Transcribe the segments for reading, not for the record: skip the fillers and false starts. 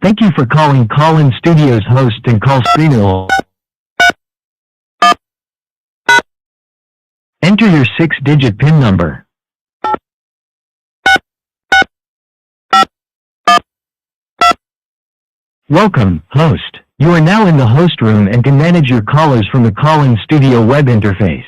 Thank you for calling Call-In Studios host and call screener. Enter your 6-digit PIN number. Welcome, host. You are now in the host room and can manage your callers from the Call-In Studio web interface.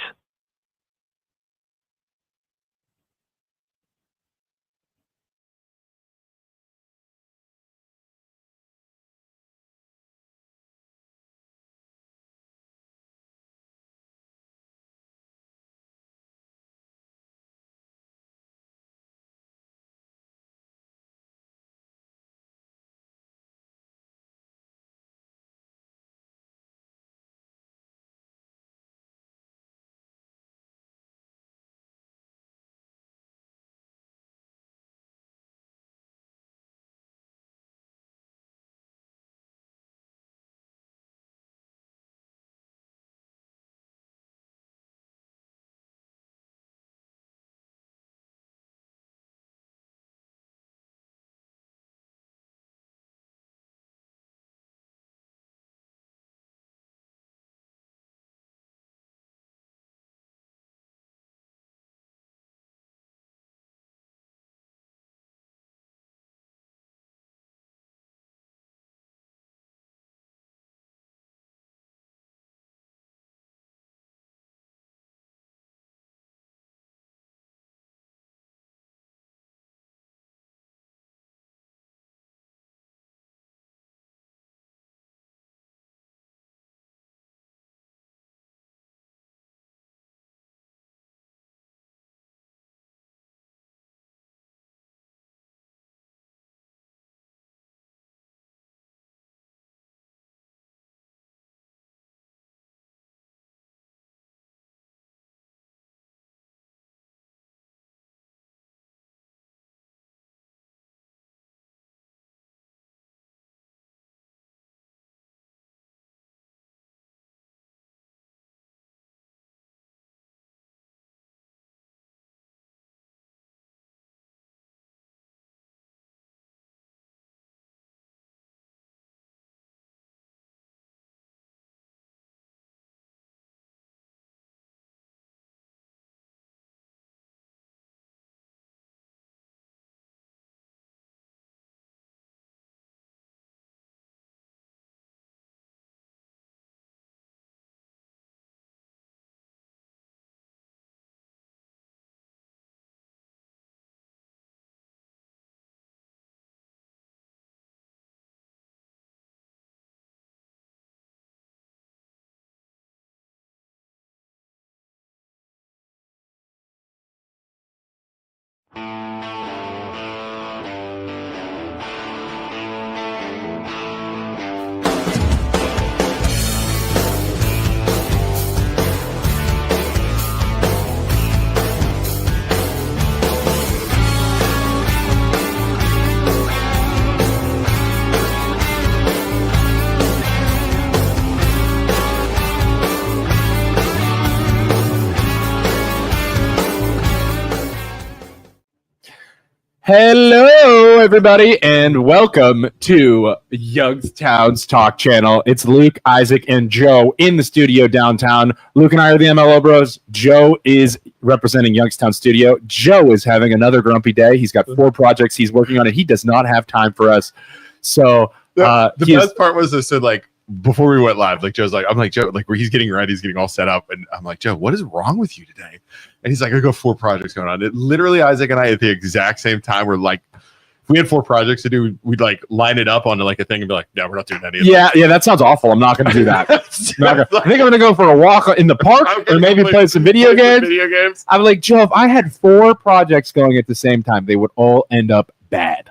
Hello, everybody, and welcome to Youngstown's Talk Channel. It's Luke, Isaac, and Joe in the studio downtown. Luke and I are the MLO bros. Joe is representing Youngstown Studio. Joe is having another grumpy day. He's got 4 projects he's working on, and he does not have time for us. So the best part was this. So like before we went live, like Joe's like, I'm like, Joe, like where he's getting ready, he's getting all set up, and I'm like, Joe, what is wrong with you today? And he's like, I got 4 projects going on. It literally, Isaac and I at the exact same time were like, if we had 4 projects to do, we'd like line it up onto like a thing and be like, no, we're not doing any of that. Yeah, that sounds awful. I'm not going to do that. I think I'm going to go for a walk in the park or maybe play some video games. I'm like, Joe, if I had 4 projects going at the same time, they would all end up bad.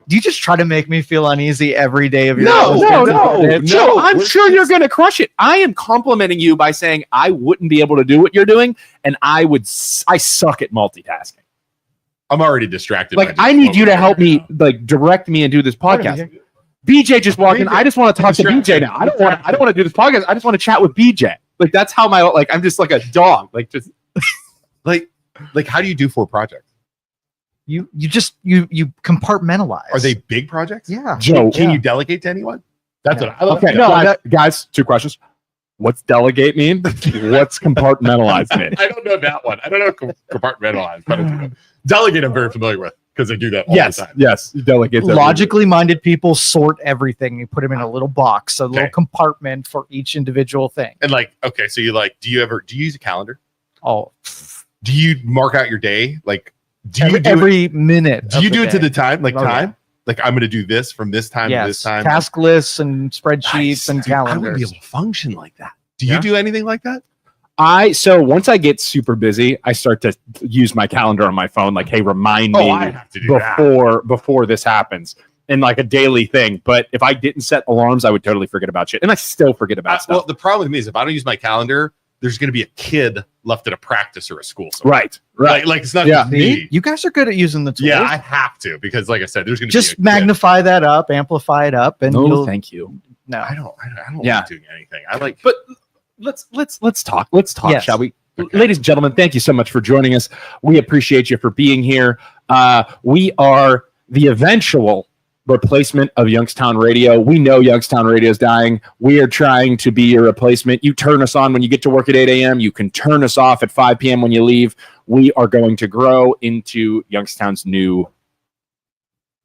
Do you just try to make me feel uneasy every day of your No. Joe, I'm sure you're going to crush it. I am complimenting you by saying I wouldn't be able to do what you're doing, and I suck at multitasking. I'm already distracted. Like, I need you to help me, like, direct me and do this podcast. BJ just walked in. I just want to talk to BJ now. I don't want to do this podcast. I just want to chat with BJ. Like, that's how I'm just like a dog. Like, just like how do you do 4 projects? You compartmentalize. Are they big projects? Yeah. Joe, Can you delegate to anyone? That's Yeah. what I love. okay, No, guys, 2 questions. What's delegate mean? What's compartmentalize mean? I don't know that one. I don't know compartmentalize, but I do know. Delegate I'm very familiar with because they do that all Yes, the time. yes, delegate. Logically minded people sort everything. You put them in a little box, a little Okay. compartment for each individual thing. And like, okay, so do you use a calendar? Oh, Do you mark out your day? Like, do you every, do it? every minute. Do you of do the it to day. the time? Like Oh, yeah. time? Like I'm going to do this from this time to this time. Task lists and spreadsheets Nice. and Dude, I wouldn't be calendars. able to function like that. Do Yeah. you do anything like that? So once I get super busy, I start to use my calendar on my phone. Like, hey, remind me I have to do that. before this happens, and like a daily thing. But if I didn't set alarms, I would totally forget about shit, and I still forget about Well, stuff. the problem with me is if I don't use my calendar, there's going to be a kid left at a practice or a school somewhere. Right. Like it's not Yeah. just me. You guys are good at using the tools. Yeah, I have to because, like I said, there's going to Just be a kid. magnify that up, amplify it up, and No, you'll thank you. no. I don't Yeah. like doing anything. I like. But let's talk. Let's talk, Yes. shall we? Okay. Ladies and gentlemen, thank you so much for joining us. We appreciate you for being here. We are the eventual replacement of Youngstown Radio. We know Youngstown Radio is dying. We are trying to be your replacement. You turn us on when you get to work at 8 a.m. You can turn us off at 5 p.m. when you leave. We are going to grow into Youngstown's new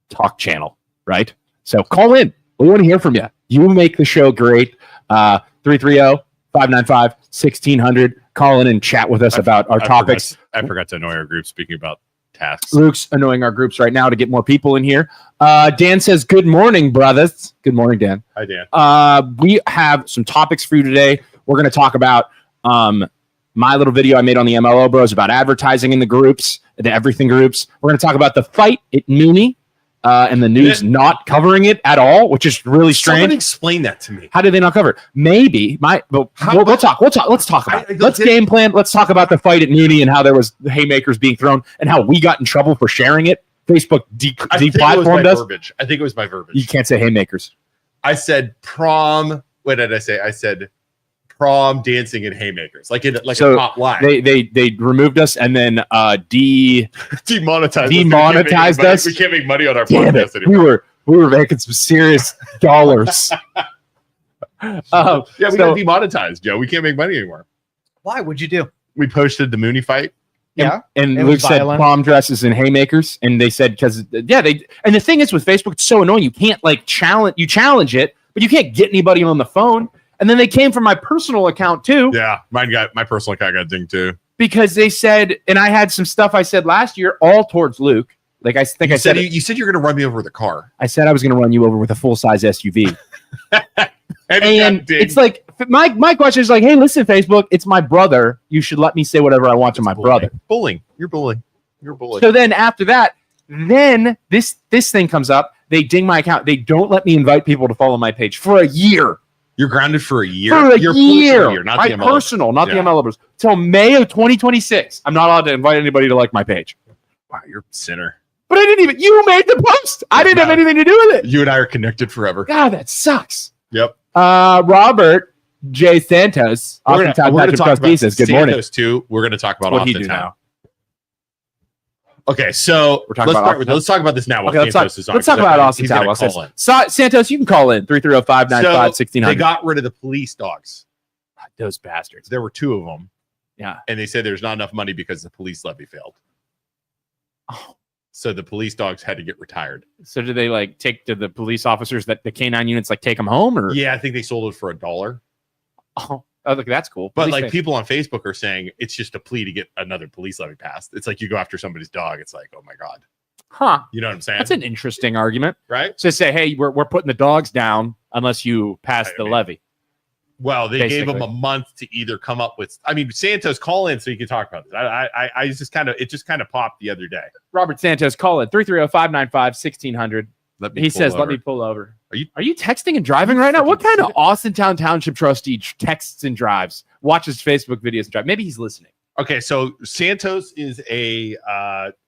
talk channel, right? So call in. We want to hear from you. You make the show great. 330-595-1600. Call in and chat with us about our topics. I forgot to annoy our group speaking about tasks. Luke's annoying our groups right now to get more people in here. Dan says, good morning, brothers. Good morning, Dan. Hi, Dan. We have some topics for you today. We're going to talk about my little video I made on the MLO Bros about advertising in the groups, the everything groups. We're going to talk about the fight at Mooney and the news not covering it at all, which is really strange. Someone explain that to me. How did they not cover it? Maybe we'll talk. Let's talk about it. Let's game plan. Let's talk about the fight at Mooney and how there was haymakers being thrown and how we got in trouble for sharing it. Facebook I think it was my deplatformed us. verbiage. I think it was my verbiage. You can't say haymakers. I said prom. What did I say? I said prom dancing and haymakers, like a top line. They removed us and then Demonetized us. We can't make money on our Damn podcast it. anymore. We were making some serious dollars. Yeah, we got demonetized, Joe. We can't make money anymore. Why would you do? We posted the Mooney fight. Yeah. And It Luke was said violent. prom dresses and haymakers, and they said and the thing is with Facebook, it's so annoying. You can't like challenge it, but you can't get anybody on the phone. And then they came from my personal account too. Yeah, my personal account got dinged too. Because they said, and I had some stuff I said last year all towards Luke. Like I think You I said, you said you're going to run me over with a car. I said I was going to run you over with a full size SUV. And And it's like my question is like, hey, listen, Facebook, it's my brother. You should let me say whatever I want to my brother. Bullying. You're bullying. You're bullying. So then after that, then this thing comes up. They ding my account. They don't let me invite people to follow my page for a year. You're grounded for a year. For a Your year. personal year, not my the MLO. personal, not the Yeah. MLO. Till May of 2026. I'm not allowed to invite anybody to like my page. Wow, you're a sinner. But I didn't even. You made the post. I didn't have No. anything to do with it. You and I are connected forever. God, that sucks. Yep. Robert J. Santos, We're Austin Town going to Township talk trustee, about says, good morning. Santos too. We're going to talk about What'd he Austin do Town. now? Okay, so We're talking about let's talk about this now. Okay, let's talk about Austin Town. He's gonna call in. Santos, you can call in 330-595-1600. They got rid of the police dogs. Those bastards. There were 2 of them. Yeah. And they said there's not enough money because the police levy failed. Oh. So the police dogs had to get retired. So do they like take to the police officers that the canine units like take them home or? Yeah, I think they sold it for $1. Oh, look, that's cool. But Police like thing. people on Facebook are saying it's just a plea to get another police levy passed. It's like you go after somebody's dog. It's like, oh my God. Huh? You know what I'm saying? That's an interesting argument. right? So say, hey, we're putting the dogs down unless you pass the mean, levy. Well, they gave Basically. them a month to either come up with. I mean, Santos, call in so you can talk about this. I just kind of popped the other day. Robert Santos, call in 330-595-1600. Let me. He pull says, over. "Let me pull over." Are you texting and driving right now? What freaking kind of sick? Austin Township trustee texts and drives, watches Facebook videos and drives? Maybe he's listening. Okay, so Santos is a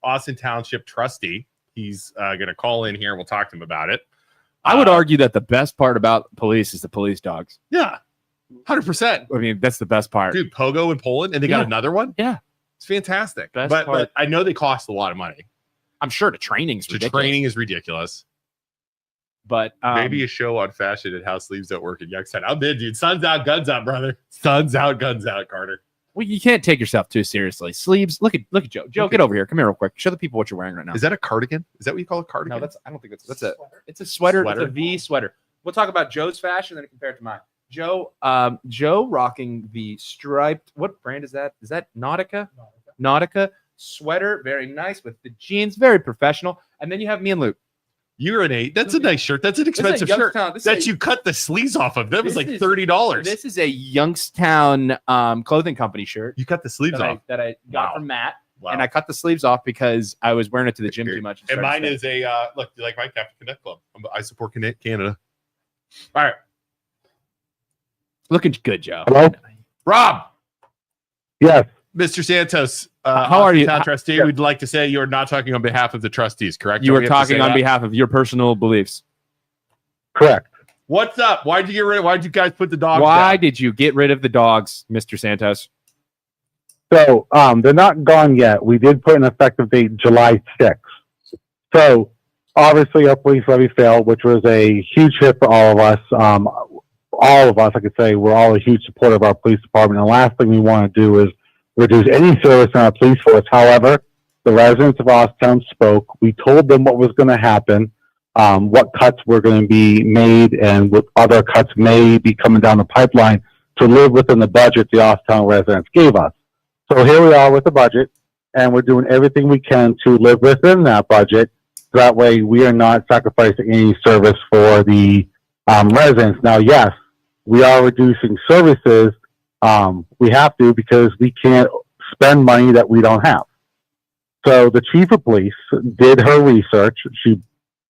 Austin Township trustee. He's going to call in here and we'll talk to him about it. I would argue that the best part about police is the police dogs. Yeah, 100%. I mean, that's the best part. Dude, Pogo in Poland, and they got Yeah. another one. Yeah. It's fantastic. Best But part. I know they cost a lot of money. I'm sure the training's The ridiculous. training is ridiculous. But maybe a show on fashion and how sleeves don't work in Youngstown. I'm in, dude. Sun's out, guns out, brother. Sun's out, guns out, Carter. well, you can't take yourself too seriously. Sleeves. Look at Joe. Joe, get over here. Come here real quick. Show the people what you're wearing right now. Is that a cardigan? Is that what you call a cardigan? No, I don't think it's a sweater. It's a V sweater. We'll talk about Joe's fashion and then compare it to mine. Joe rocking the striped. What brand is that? Is that Nautica? Nautica sweater, very nice with the jeans, very professional. And then you have me and Luke. You're an 8. That's a nice shirt. That's an expensive shirt. That you cut the sleeves off of. That was like $30. This is a Youngstown clothing company shirt. You cut the sleeves off that I got from Matt. Wow. And I cut the sleeves off because I was wearing it to the gym too much. And mine is a look. You like my Captain Cadet Club? I support Canada. All right, looking good, Joe. Hello? Rob. Yes. Mr. Santos, how are you? Town trustee, we'd like to say you're not talking on behalf of the trustees, correct? You Don't were we have to talking say on that? behalf of your personal beliefs. Correct. What's up? Why'd you guys put the dogs Why down? did you get rid of the dogs, Mr. Santos? So they're not gone yet. We did put an effective date July 6th. So obviously our police levy failed, which was a huge hit for all of us. All of us, I could say, we're all a huge supporter of our police department. And the last thing we want to do is reduce any service in our police force. However, the residents of Austin spoke. We told them what was going to happen, what cuts were going to be made, and what other cuts may be coming down the pipeline to live within the budget the Austin residents gave us. So here we are with the budget, and we're doing everything we can to live within that budget. So that way we are not sacrificing any service for the residents. Now, yes, we are reducing services. We have to because we can't spend money that we don't have. So the chief of police did her research. She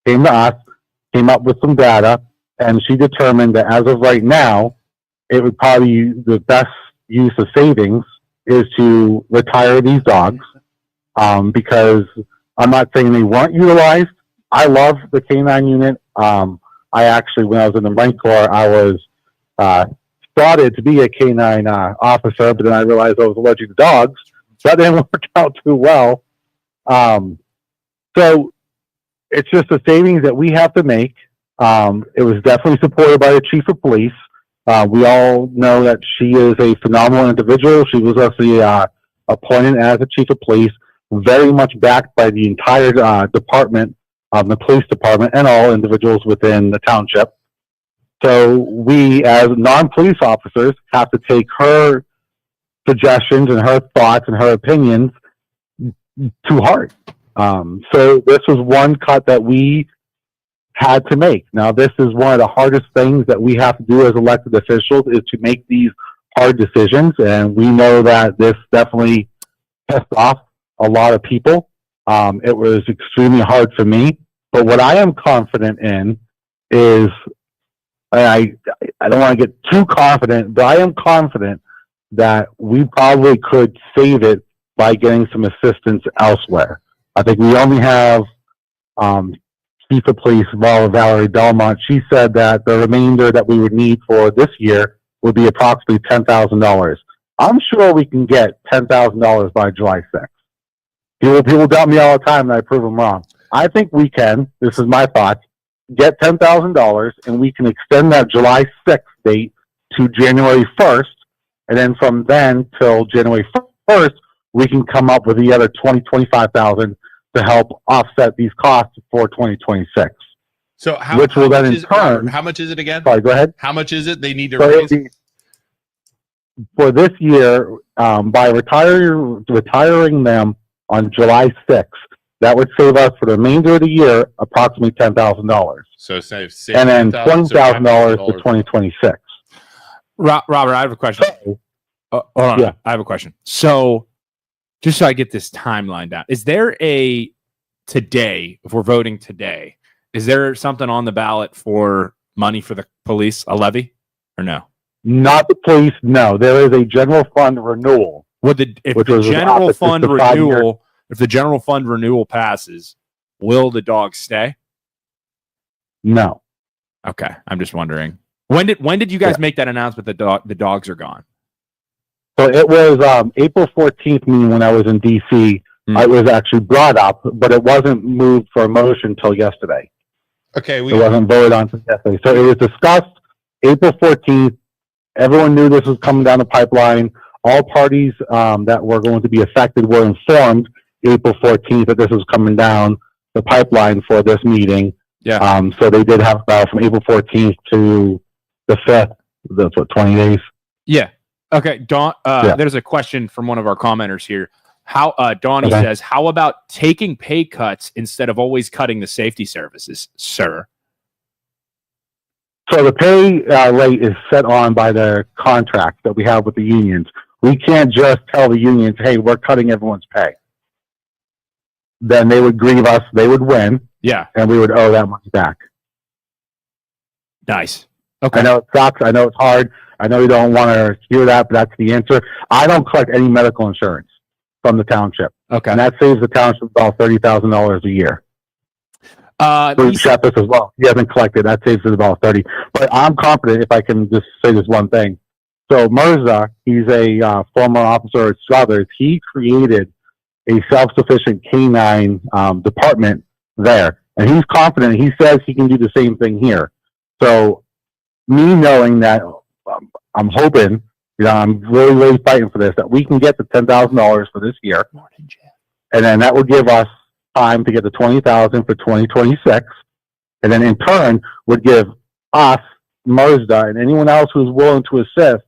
came to us, came up with some data, and she determined that as of right now, it would probably be the best use of savings is to retire these dogs because I'm not saying they weren't utilized. I love the canine unit. I actually, when I was in the Marine Corps, I was started to be a canine officer, but then I realized I was allergic to dogs. So that didn't work out too well. So it's just a savings that we have to make. It was definitely supported by the chief of police. We all know that she is a phenomenal individual. She was actually appointed as the chief of police, very much backed by the entire department, the police department, and all individuals within the township. So we, as non-police officers, have to take her suggestions and her thoughts and her opinions to heart. So this was one cut that we had to make. Now, this is one of the hardest things that we have to do as elected officials is to make these hard decisions. And we know that this definitely pissed off a lot of people. It was extremely hard for me. But what I am confident in is, I don't want to get too confident, but I am confident that we probably could save it by getting some assistance elsewhere. I think we only have Chief of Police Valerie Belmont. She said that the remainder that we would need for this year would be approximately $10,000. I'm sure we can get $10,000 by July 6th. People doubt me all the time, and I prove them wrong. I think we can. This is my thought. Get $10,000, and we can extend that July 6th date to January 1st, and then from then till January 1st, we can come up with the other $25,000 to help offset these costs for 2026. So which will then in turn, how much is it again? Sorry, go ahead. How much is it they need to So raise? for this year, by retiring them on July 6th, that would save us for the remainder of the year approximately $10,000, So save and then $20,000 $5,000 for 2026. Robert, I have a question. Hold on. Yeah. I have a question. So, just so I get this timeline down, is there today, if we're voting today, is there something on the ballot for money for the police, a levy, or no? Not the police. No, there is a general fund renewal. If the general fund renewal passes, will the dogs stay? No. Okay, I'm just wondering. When did you guys make that announcement that the dogs are gone? So it was April 14th meeting when I was in DC. It was actually brought up, but it wasn't moved for a motion until yesterday. Okay, It wasn't voted on until yesterday. So it was discussed April 14th. Everyone knew this was coming down the pipeline. All parties that were going to be affected were informed April 14th that this was coming down the pipeline for this meeting. Yeah. So they did have from April 14th to the 5th. That's what, 20 days? Yeah. Okay. Don, Yeah. There's a question from one of our commenters here. How Donnie Okay. says, how about taking pay cuts instead of always cutting the safety services, sir? So the pay rate is set on by the contract that we have with the unions. We can't just tell the unions, hey, we're cutting everyone's pay. Then they would grieve us, they would win, Yeah. and we would owe that money back. Nice. Okay. I know it sucks. I know it's hard. I know you don't want to hear that, but that's the answer. I don't collect any medical insurance from the township. Okay. And that saves the township about $30,000 a year. Bruce Shepard as well. He hasn't collected. That saves us about 30. But I'm confident, if I can just say this one thing. So Mirza, he's a former officer at Struthers. He created a self-sufficient canine department there. And he's confident. He says he can do the same thing here. So me knowing that, I'm hoping, I'm really, really fighting for this, that we can get the $10,000 for this year. And then that will give us time to get the $20,000 for 2026. And then in turn would give us, Mazda, and anyone else who's willing to assist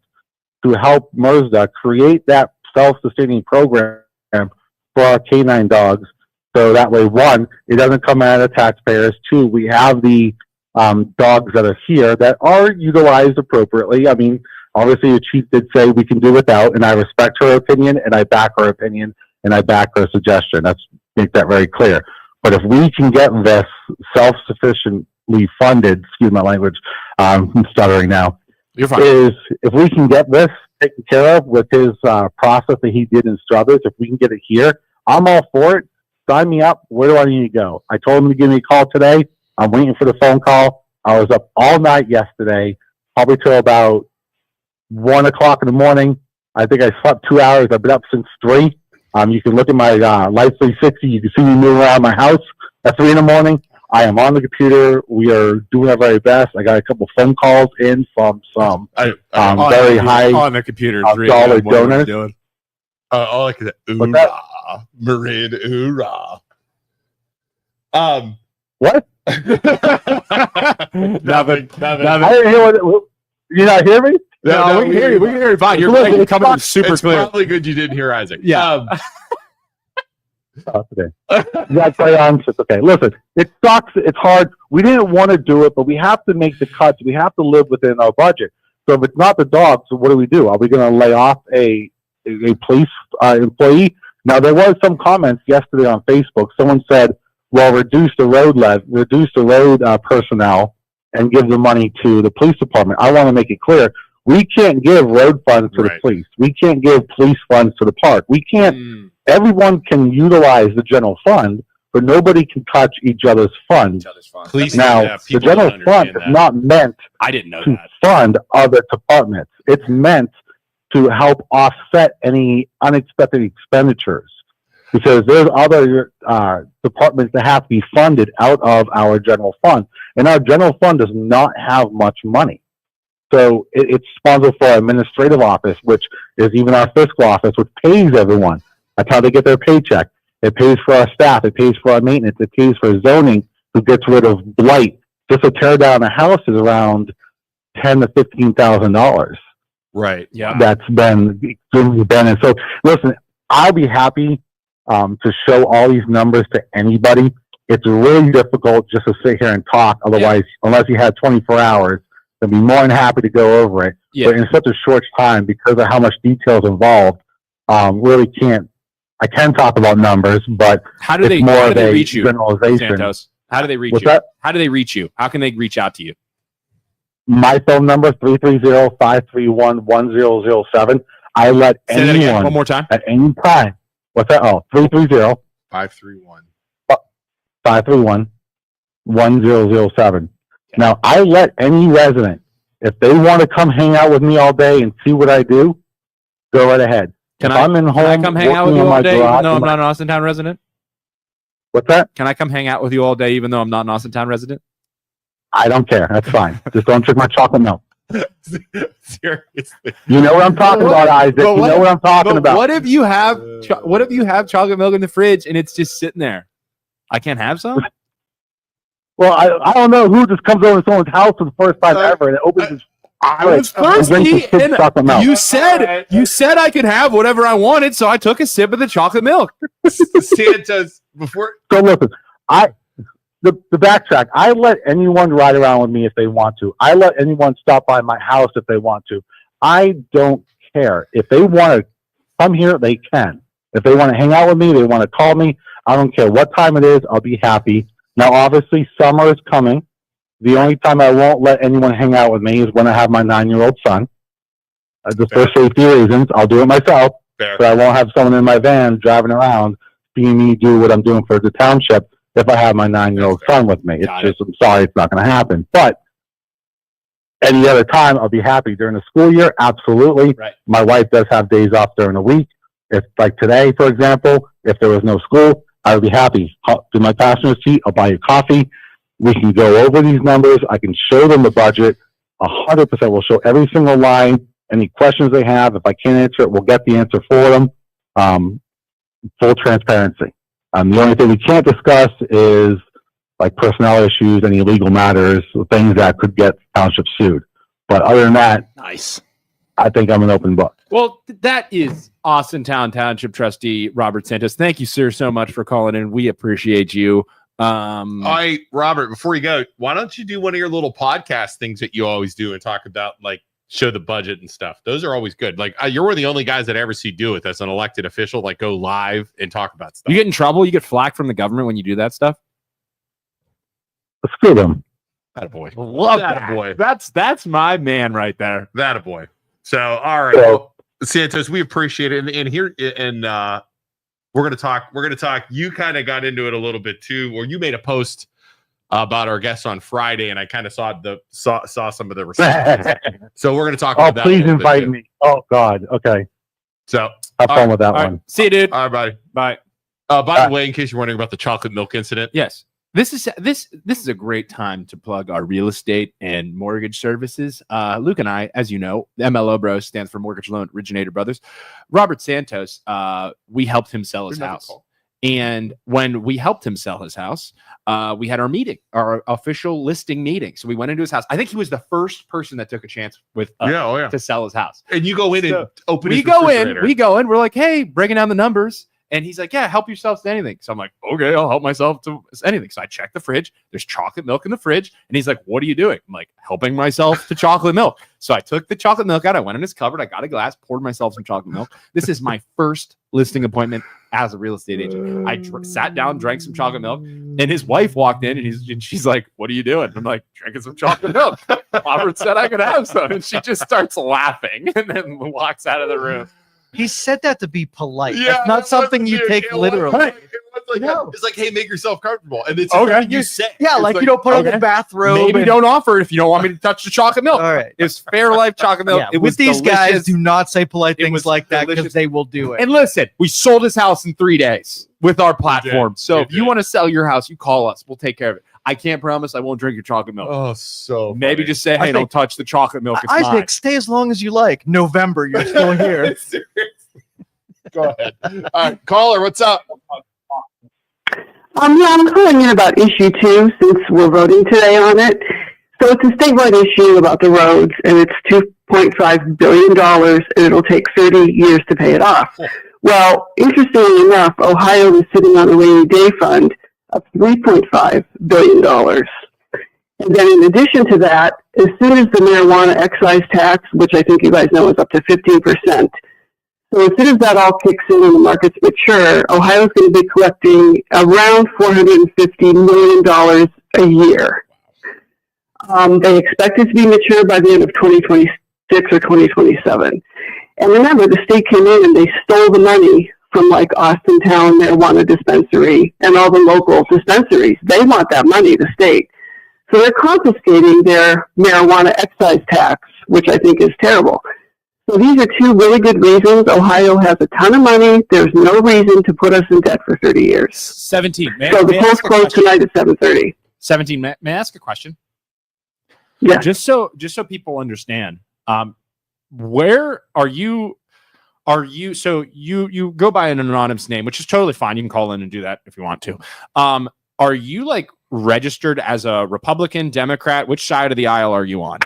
to help Mazda create that self-sustaining program for our canine dogs. So that way, one, it doesn't come out of the taxpayers. Two, we have the dogs that are here that are utilized appropriately. I mean, obviously the chief did say we can do without, and I respect her opinion, and I back her opinion, and I back her suggestion. Let's make that very clear. But if we can get this self-sufficiently funded, excuse my language, I'm stuttering now, You're fine. is if we can get this taken care of with his process that he did in Struthers, if we can get it here, I'm all for it. Sign me up. Where do I need to go? I told him to give me a call today. I'm waiting for the phone call. I was up all night yesterday, probably till about 1 o'clock in the morning. I think I slept 2 hours. I've been up since 3. You can look at my Life 360. You can see me move around my house at 3 in the morning. I am on the computer. We are doing our very best. I got a couple phone calls in from some very high on the computer. dollar donors. All I can say, What's that? oorah, Marin, oorah. What? Nothing. I didn't hear what. You not hear me? No, we can hear you. We can hear you fine. You're Listen, like, coming in super It's clear. probably good you didn't hear Isaac. Yeah. Today. That's right on. It's okay. Listen, it sucks. It's hard. We didn't want to do it, but we have to make the cuts. We have to live within our budget. So if it's not the dogs, what do? Are we going to lay off a police employee? Now, there was some comments yesterday on Facebook. Someone said, well, reduce the road personnel and give the money to the police department. I want to make it clear. We can't give road funds to the police. We can't give police funds to the park. We can't. Everyone can utilize the general fund, but nobody can touch each other's funds. Please, Now, the general fund is not meant I didn't know to that. fund other departments. It's meant to help offset any unexpected expenditures, because there's other departments that have to be funded out of our general fund, and our general fund does not have much money. So it's responsible for our administrative office, which is even our fiscal office, which pays everyone. That's how they get their paycheck. It pays for our staff. It pays for our maintenance. It pays for zoning, who gets rid of blight. Just to tear down a house is around $10,000 to $15,000. Right. Yeah. That's been extremely been. And so, listen, I'll be happy to show all these numbers to anybody. It's really difficult just to sit here and talk. Otherwise, unless you had 24 hours, I'd be more than happy to go over it. Yeah. But in such a short time, because of how much detail is involved, really can't. I can talk about numbers, but How do it's they more how do of they a reach you, generalization. Santos? How do they reach What's you? that? How do they reach you? How can they reach out to you? My phone number 330-531-1007. I let Say that again one anyone more time. at any time. What's that? Oh, 531. 531-1007. Now, I let any resident, if they want to come hang out with me all day and see what I do, go right ahead. Can If I, I'm in can home I come hang out with working you on all my day, even garage- though I'm not an Austin Town resident? What's that? Can I come hang out with you all day, even though I'm not an Austin Town resident? I don't care. That's fine. Just don't drink my chocolate milk. Seriously. You know what I'm talking But what about, if- Isaac. but You what know if- what I'm talking But about. what if you have chocolate milk in the fridge and it's just sitting there? I can't have some? Well, I don't know who just comes over to someone's house for the first time ever and it opens his I was and drinks thirsty, a sip and of chocolate milk. you said I could have whatever I wanted, so I took a sip of the chocolate milk. Santa's before. So listen, the backtrack. I let anyone ride around with me if they want to. I let anyone stop by my house if they want to. I don't care. If they want to come here, they can. If they want to hang out with me, they want to call me. I don't care what time it is. I'll be happy. Now, obviously, summer is coming. The only time I won't let anyone hang out with me is when I have my 9-year-old son. Just for safety reasons, I'll do it myself. Fair. But I won't have someone in my van driving around seeing me do what I'm doing for the township if I have my 9-year-old son with me. Got It's just, I'm sorry, it's not going to happen. But any other time, I'll be happy. During the school year, absolutely. Right. My wife does have days off during the week. If, like today, for example, if there was no school, I would be happy. Hop to my passenger seat, I'll buy you coffee. We can go over these numbers. I can show them the budget. 100% we'll show every single line. Any questions they have, if I can't answer it, we'll get the answer for them. Full transparency. The only thing we can't discuss is like personnel issues, any legal matters, things that could get township sued. But other than that, Nice. I think I'm an open book. Well, that is Austin Town Township Trustee Robert Santos. Thank you, sir, so much for calling in. We appreciate you. All right, Robert, before you go, why don't you do one of your little podcast things that you always do and talk about, like, show the budget and stuff? Those are always good. Like, you're one of the only guys that I ever see do it as an elected official, like, go live and talk about stuff. You get in trouble? You get flack from the government when you do that stuff? Screw them. Attaboy. Love Attaboy. That's my man right there. Attaboy. So, all right, So- well, Santos, we appreciate it. And here, and we're gonna talk. You kind of got into it a little bit too, or you made a post about our guests on Friday, and I kind of saw some of the responses. So we're gonna talk Oh, about that. a please little bit, invite too. me. Oh, God. Okay. So, Have fun with that All one. right. See you, dude. all right, buddy. Bye. By the way, in case you're wondering about the chocolate milk incident, Yes. This is a great time to plug our real estate and mortgage services. Luke and I, as you know, the MLO Bros stands for Mortgage Loan Originator Brothers. Robert Santos, we helped him sell his house. And when we helped him sell his house, we had our meeting, our official listing meeting. So we went into his house. I think he was the first person that took a chance with us to sell his house. And you go in So, and open. We his go refrigerator. in, we're like, hey, breaking down the numbers. And he's like, yeah, help yourself to anything. So I'm like, okay, I'll help myself to anything. So I check the fridge. There's chocolate milk in the fridge. And he's like, what are you doing? I'm like, helping myself to chocolate milk. So I took the chocolate milk out. I went in his cupboard. I got a glass, poured myself some chocolate milk. This is my first listing appointment as a real estate agent. I sat down, drank some chocolate milk. And his wife walked in and she's like, what are you doing? I'm like, drinking some chocolate milk. Robert said I could have some. And she just starts laughing and then walks out of the room. He said that to be polite. Yeah, That's not something you take literally. It's like, hey, make yourself comfortable, and it's Okay. you say, Yeah, It's like you don't put on okay. the bathrobe. Maybe and- don't offer it if you don't want me to touch the chocolate milk. All right. It's Fairlife chocolate milk. Yeah, It was with these guys, delicious. do not say polite It things was like that because delicious. they will do it. And listen, we sold his house in 3 days with our platform. So We if you did. want to sell your house, you call us. We'll take care of it. I can't promise I won't drink your chocolate milk. oh, so Maybe just say, I hey, don't think- touch the chocolate milk. It's Isaac, mine. stay as long as you like. November, you're still here. Seriously. Go ahead. All right, caller, what's up? Yeah, I'm calling in about issue 2 since we're voting today on it. So it's a statewide issue about the roads, and it's $2.5 billion, and it'll take 30 years to pay it off. Well, interestingly enough, Ohio is sitting on a rainy day fund of $3.5 billion. And then in addition to that, as soon as the marijuana excise tax, which I think you guys know is up to 15%, so as soon as that all kicks in and the markets mature, Ohio's going to be collecting around $450 million a year. They expect it to be mature by the end of 2026 or 2027. And remember, the state came in and they stole the money from like Austin Town Marijuana Dispensary and all the local dispensaries. They want that money, the state. So they're confiscating their marijuana excise tax, which I think is terrible. So these are two really good reasons. Ohio has a ton of money. There's no reason to put us in debt for 30 years. 17. So the polls close tonight at 7:30. 17. May I ask a question? Yeah. Just so people understand, where are you? So you go by an anonymous name, which is totally fine. You can call in and do that if you want to. Are you like registered as a Republican, Democrat? Which side of the aisle are you on?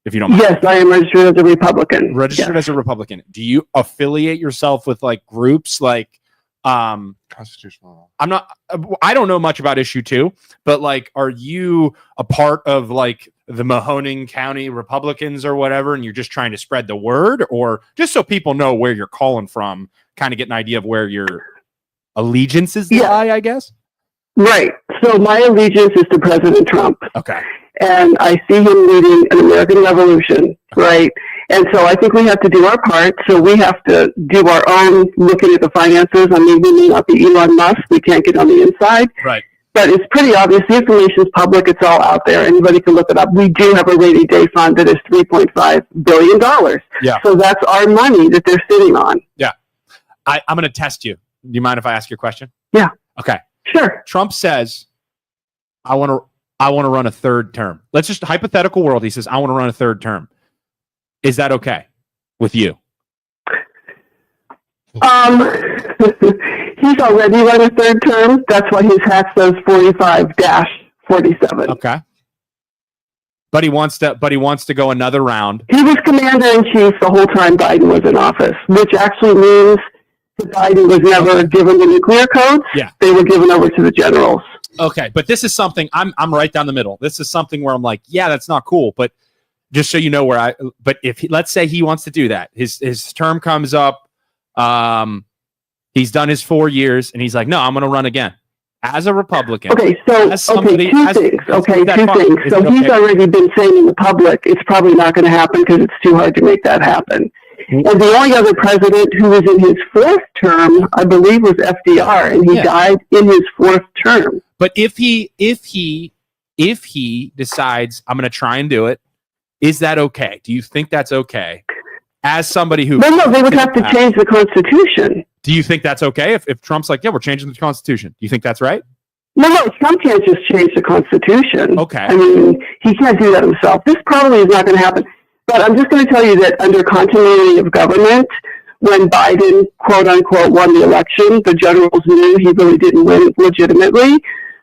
If you don't mind. Yes, I am registered as a Republican. Registered as a Republican. Do you affiliate yourself with like groups like Constitutional. I don't know much about issue 2, but like, are you a part of like the Mahoning County Republicans or whatever, and you're just trying to spread the word, or just so people know where you're calling from, kind of get an idea of where your allegiances lie, I guess? Right. So my allegiance is to President Trump. Okay. And I see him leading an American revolution, right? And so I think we have to do our part. So we have to do our own looking at the finances. I mean, we may not be Elon Musk. We can't get on the inside. Right. But it's pretty obvious. The information is public. It's all out there. Anybody can look it up. We do have a rainy day fund that is $3.5 billion. Yeah. So that's our money that they're sitting on. Yeah. I'm going to test you. Do you mind if I ask you a question? Yeah. Okay. Sure. Trump says, I want to run a third term. Let's just hypothetical world. He says, I want to run a third term. Is that okay with you? He's already run a third term. That's why his hat says 45-47. Okay. But he wants to go another round. He was commander-in-chief the whole time Biden was in office, which actually means that Biden was never given the nuclear codes. Yeah. They were given over to the generals. Okay, but this is something I'm right down the middle. This is something where I'm like, yeah, that's not cool, but just so you know but if let's say he wants to do that, his term comes up, he's done his 4 years, and he's like, no, I'm going to run again as a Republican. Okay, so two things. So he's already been saying in the public it's probably not going to happen because it's too hard to make that happen. And the only other president who was in his fourth term, I believe, was FDR, and he died in his fourth term. But if he decides I'm going to try and do it, is that okay? Do you think that's okay? As somebody who no, they would have to change the Constitution. Do you think that's okay if Trump's like, yeah, we're changing the Constitution? Do you think that's right? No, Trump can't just change the Constitution. Okay. I mean, he can't do that himself. This probably is not going to happen. But I'm just going to tell you that under continuity of government, when Biden, quote unquote, won the election, the generals knew he really didn't win legitimately.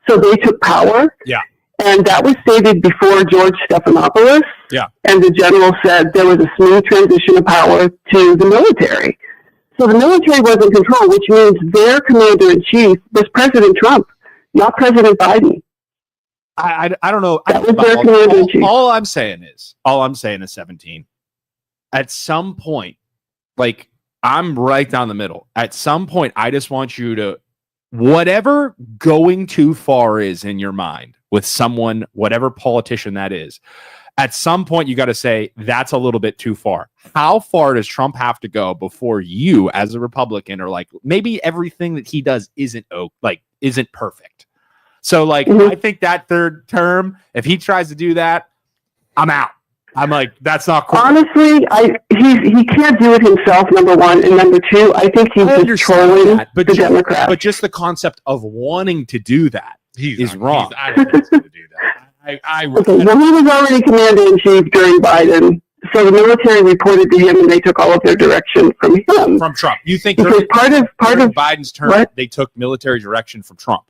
So they took power. Yeah. And that was stated before George Stephanopoulos. Yeah. And the general said there was a smooth transition of power to the military. So the military was in control, which means their commander-in-chief was President Trump, not President Biden. I don't know. That was their commander-in-chief. All I'm saying is 17. At some point, like, I'm right down the middle. At some point, I just want you to, whatever going too far is in your mind with someone, whatever politician that is, at some point you got to say that's a little bit too far. How far does Trump have to go before you, as a Republican, are like, maybe everything that he does isn't perfect? So, like, I think that third term, if he tries to do that, I'm out. I'm like, that's not cool. Honestly, he can't do it himself, number one. And number two, I think he's just trolling the Democrats. But just the concept of wanting to do that is wrong. I don't want to do that. Okay, well, he was already commander-in-chief during Biden. So the military reported to him, and they took all of their direction from him. From Trump. You think because part of Biden's term, what? They took military direction from Trump?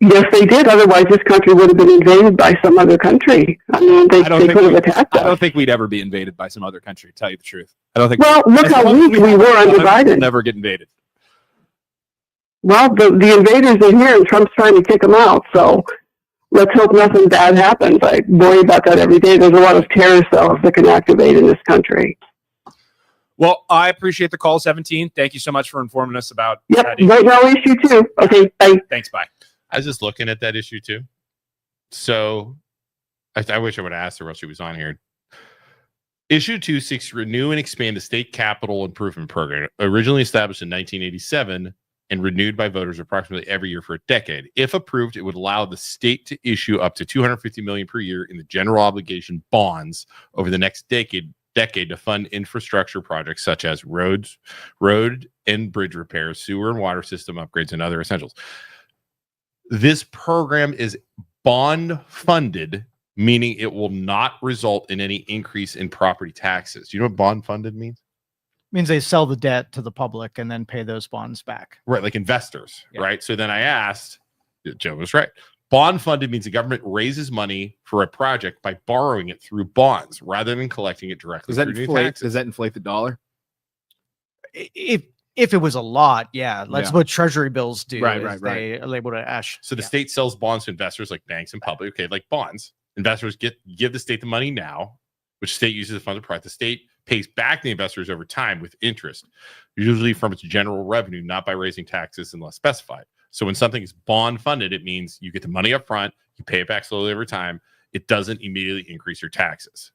Yes, they did. Otherwise, this country would have been invaded by some other country. I mean, they could have attacked us. I don't think we'd ever be invaded by some other country, to tell you the truth. I don't think. Well, look how weak we were under Biden. We'll never get invaded. Well, the invaders are here, and Trump's trying to kick them out. So let's hope nothing bad happens. I worry about that every day. There's a lot of terror cells that can activate in this country. Well, I appreciate the call, 17. Thank you so much for informing us about that issue. Right now, issue 2. Okay, bye. Thanks, bye. I was just looking at that issue too. So I wish I would have asked her while she was on here. Issue 2 seeks to renew and expand the state capital improvement program, originally established in 1987 and renewed by voters approximately every year for a decade. If approved, it would allow the state to issue up to $250 million per year in the general obligation bonds over the next decade decade to fund infrastructure projects such as road and bridge repairs, sewer and water system upgrades, and other essentials. This program is bond funded, meaning it will not result in any increase in property taxes. Do you know what bond funded means? Means they sell the debt to the public and then pay those bonds back. Right, like investors, Yeah. right? So then I asked, Joe was right. Bond funded means the government raises money for a project by borrowing it through bonds rather than collecting it directly. Does that through inflate? taxes. Does that inflate the dollar? If it was a lot, yeah, that's Yeah. what treasury bills do. Right, is right, right. They are able to ash. So the yeah. state sells bonds to investors like banks and public. Okay, like bonds. Investors give the state the money now, which the state uses to fund the project. The state pays back the investors over time with interest, usually from its general revenue, not by raising taxes unless specified. So when something is bond funded, it means you get the money up front, you pay it back slowly over time. It doesn't immediately increase your taxes.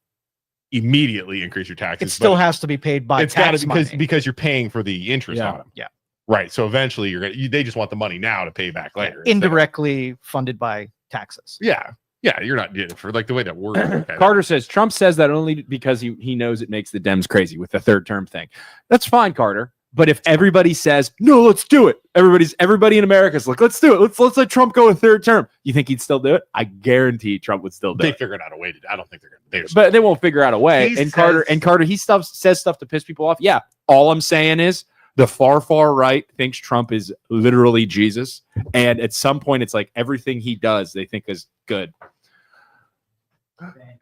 It still has to be paid by it's got tax to money. because you're paying for the interest Yeah. on them. Yeah. Right. So eventually they just want the money now to pay back later. Indirectly funded by taxes. Yeah. Yeah. You're not getting it for like the way that works. Okay. Carter says Trump says that only because he knows it makes the Dems crazy with the third term thing. That's fine, Carter. But if everybody says no, let's do it. Everybody in America's like, let's do it. Let's let Trump go a third term. You think he'd still do it? I guarantee Trump would still do They it. figured out a way to. I don't think they're going to. But they won't figure out a way. He And Carter he says stuff to piss people off. Yeah. All I'm saying is the far right thinks Trump is literally Jesus. And at some point, it's like everything he does, they think is good.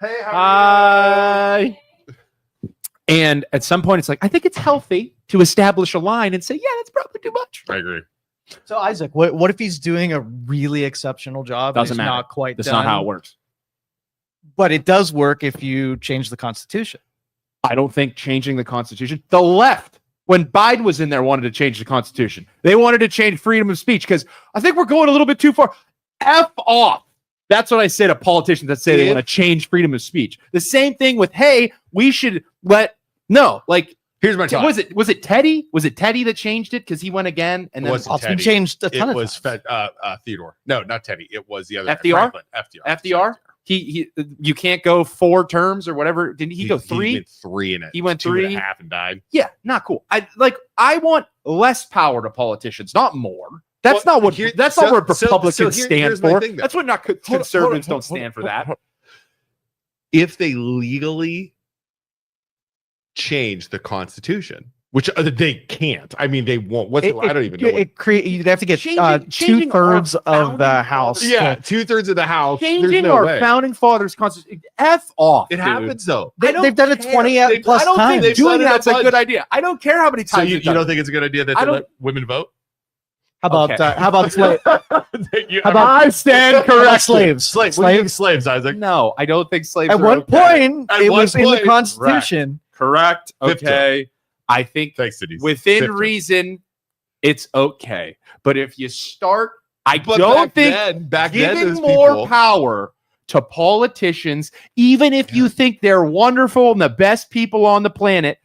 Hey, Hi. And at some point, it's like, I think it's healthy to establish a line and say, yeah, that's probably too much. I agree. So Isaac, what if he's doing a really exceptional job? and Doesn't he's matter. Not quite. That's done, not how it works. But it does work if you change the Constitution. I don't think changing the Constitution, the left, when Biden was in there, wanted to change the Constitution. They wanted to change freedom of speech because I think we're going a little bit too far. F off. That's what I say to politicians that say they want to change freedom of speech. The same thing with, hey, we should Here's my thought. was it Teddy? Was it Teddy that changed it because he went again and It then wasn't Austin Teddy. changed a ton It of was times. Theodore. No, not Teddy. It was the other FDR? Franklin. FDR. FDR? He you can't go 4 terms or whatever. Didn't he go 3? He went 3 in it. He went 2 and 3. a half and died. Yeah, not cool. I want less power to politicians, not more. That's Well, not what here- that's so- not what so- Republicans so stand here's my for. thing, though. That's what not conservatives don't stand for that. If they legally change the Constitution, which they can't. I mean, they won't. I don't even know. You'd have to get Changing 2/3 our of the founding House. Yeah, 2/3 of the House. There's Changing no our way. founding fathers' constitution. F off. It dude. happens though. They've done it 20 plus I don't times. think doing They've done it that's a a bunch. good idea. I don't care how many So times. you they've done don't it. think it's a good idea that I they don't- let women vote? How about Okay. how about slaves? How How about I stand how about corrected. slaves? Slaves. What do you think slaves, Isaac? No, I don't think slaves. At are one okay. point, At it one was in the point, Constitution. Correct. Fifth Okay. I think Thanks, Denise. within Fifth. reason, it's okay. But if you start, I But don't think back then, giving those more people, power to politicians, even if you think they're wonderful and the best people on the planet,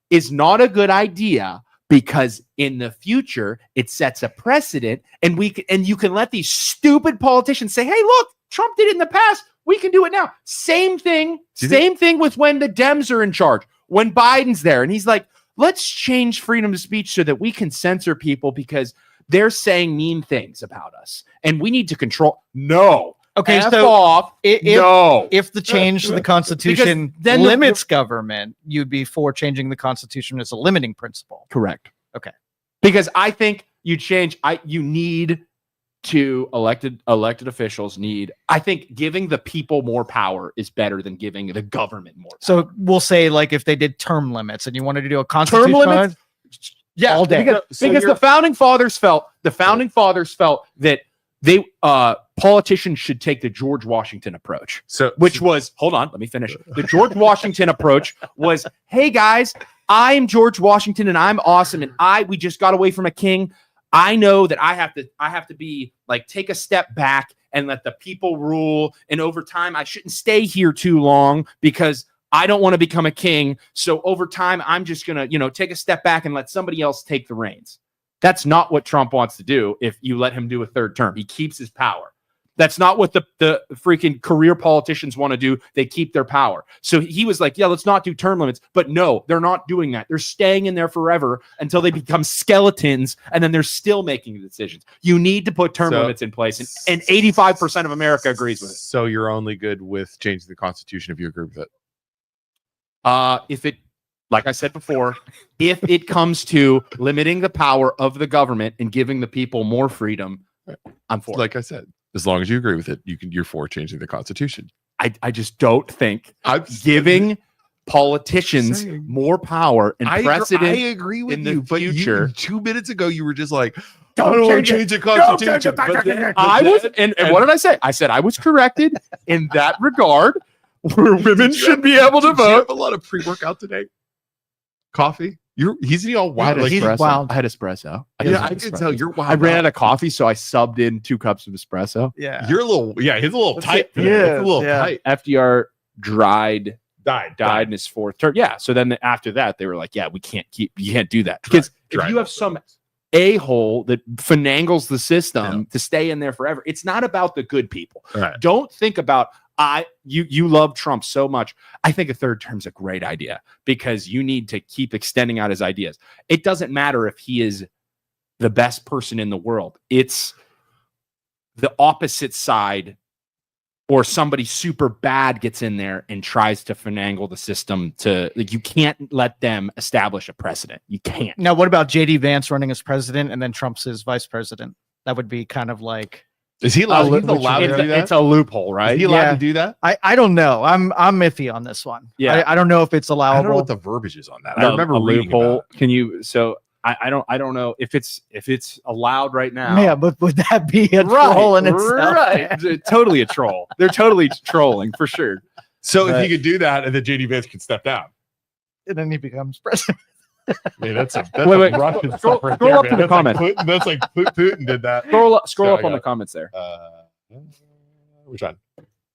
is not a good idea. Because in the future, it sets a precedent, and you can let these stupid politicians say, "Hey, look, Trump did it in the past. We can do it now." Same thing. Same thing with when the Dems are in charge. When Biden's there, and he's like, "Let's change freedom of speech so that we can censor people because they're saying mean things about us, and we need to control." No. Okay, F so off. No. if the change to the Constitution then limits government, you'd be for changing the Constitution as a limiting principle. Correct. Okay. Because I think you need to elected officials I think giving the people more power is better than giving the government more power. So we'll say, like, if they did term limits and you wanted to do a constitutional limits? Yeah, all day. Because the founding fathers felt that they politicians should take the George Washington approach. Which was, hold on, let me finish. The George Washington approach was, hey guys, I'm George Washington and I'm awesome and we just got away from a king. I know that I have to be like, take a step back and let the people rule. And over time, I shouldn't stay here too long because I don't want to become a king. So over time, I'm just going to, take a step back and let somebody else take the reins. That's not what Trump wants to do if you let him do a third term. He keeps his power. That's not what the freaking career politicians want to do. They keep their power. So he was like, yeah, let's not do term limits. But no, they're not doing that. They're staying in there forever until they become skeletons, and then they're still making the decisions. You need to put term limits in place, and 85% of America agrees with it. So you're only good with changing the Constitution if you agree with it. If it, like I said before, if it comes to limiting the power of the government and giving the people more freedom, I'm for it. Like I said, as long as you agree with it, you're for changing the Constitution. I just don't think giving politicians more power and precedent. I agree with in you, the but future. 2 minutes ago you were just like, Don't change the Constitution. I was, and what did I say? I said I was corrected in that regard. Where women should be able to Did you vote. have a lot of pre-workout today? Coffee? He's eating all wild. I Like, had espresso. I had espresso. I can tell you're wild. I ran out of coffee, so I subbed in 2 cups of espresso. Yeah. You're a little, he's a little tight. it. Yeah, Yeah, it's a little yeah. tight. FDR died Died. in his 4th term. Yeah. So then after that, they were like, yeah, you can't do that. Because if you have some a-hole that finagles the system to stay in there forever, it's not about the good people. Right. Don't think about, you love Trump so much. I think a 3rd term's a great idea because you need to keep extending out his ideas. It doesn't matter if he is the best person in the world. It's the opposite side, or somebody super bad gets in there and tries to finagle the system to, like, you can't let them establish a precedent. You can't. Now, what about JD Vance running as president and then Trump's his vice president? That would be kind of like, Is he allowed, he's allowed to do that? It's a loophole, right? Is he allowed to do that? I don't know. I'm iffy on this one. Yeah. I don't know if it's I allowable. don't know what the verbiage is on that. I remember reading about it. Can you? So I don't know if it's allowed right now. Yeah, but would that be a troll in itself? Right, totally a troll. They're totally trolling for sure. So if he could do that, and then JD Vance could step down. And then he becomes president. Man, that's Wait, Russian scroll stuff right up there, to man. the That's comment. Like Putin, that's like Putin did that. Scroll up I on got the comments there. Which one?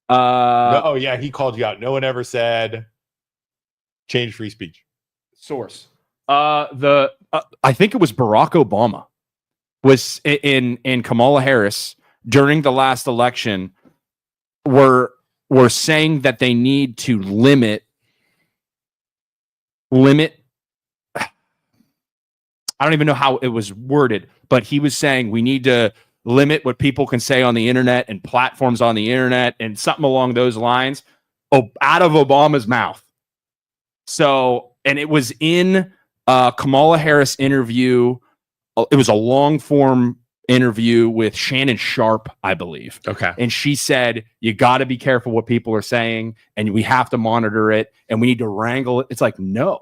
Oh yeah, he called you out. No one ever said change free speech. Source. I think it was Barack Obama was in Kamala Harris during the last election were saying that they need to limit I don't even know how it was worded, but he was saying we need to limit what people can say on the internet and platforms on the internet and something along those lines out of Obama's mouth. So, and it was in Kamala Harris interview. It was a long form interview with Shannon Sharp, I believe. Okay. And she said, you got to be careful what people are saying and we have to monitor it and we need to wrangle it. It's like, no,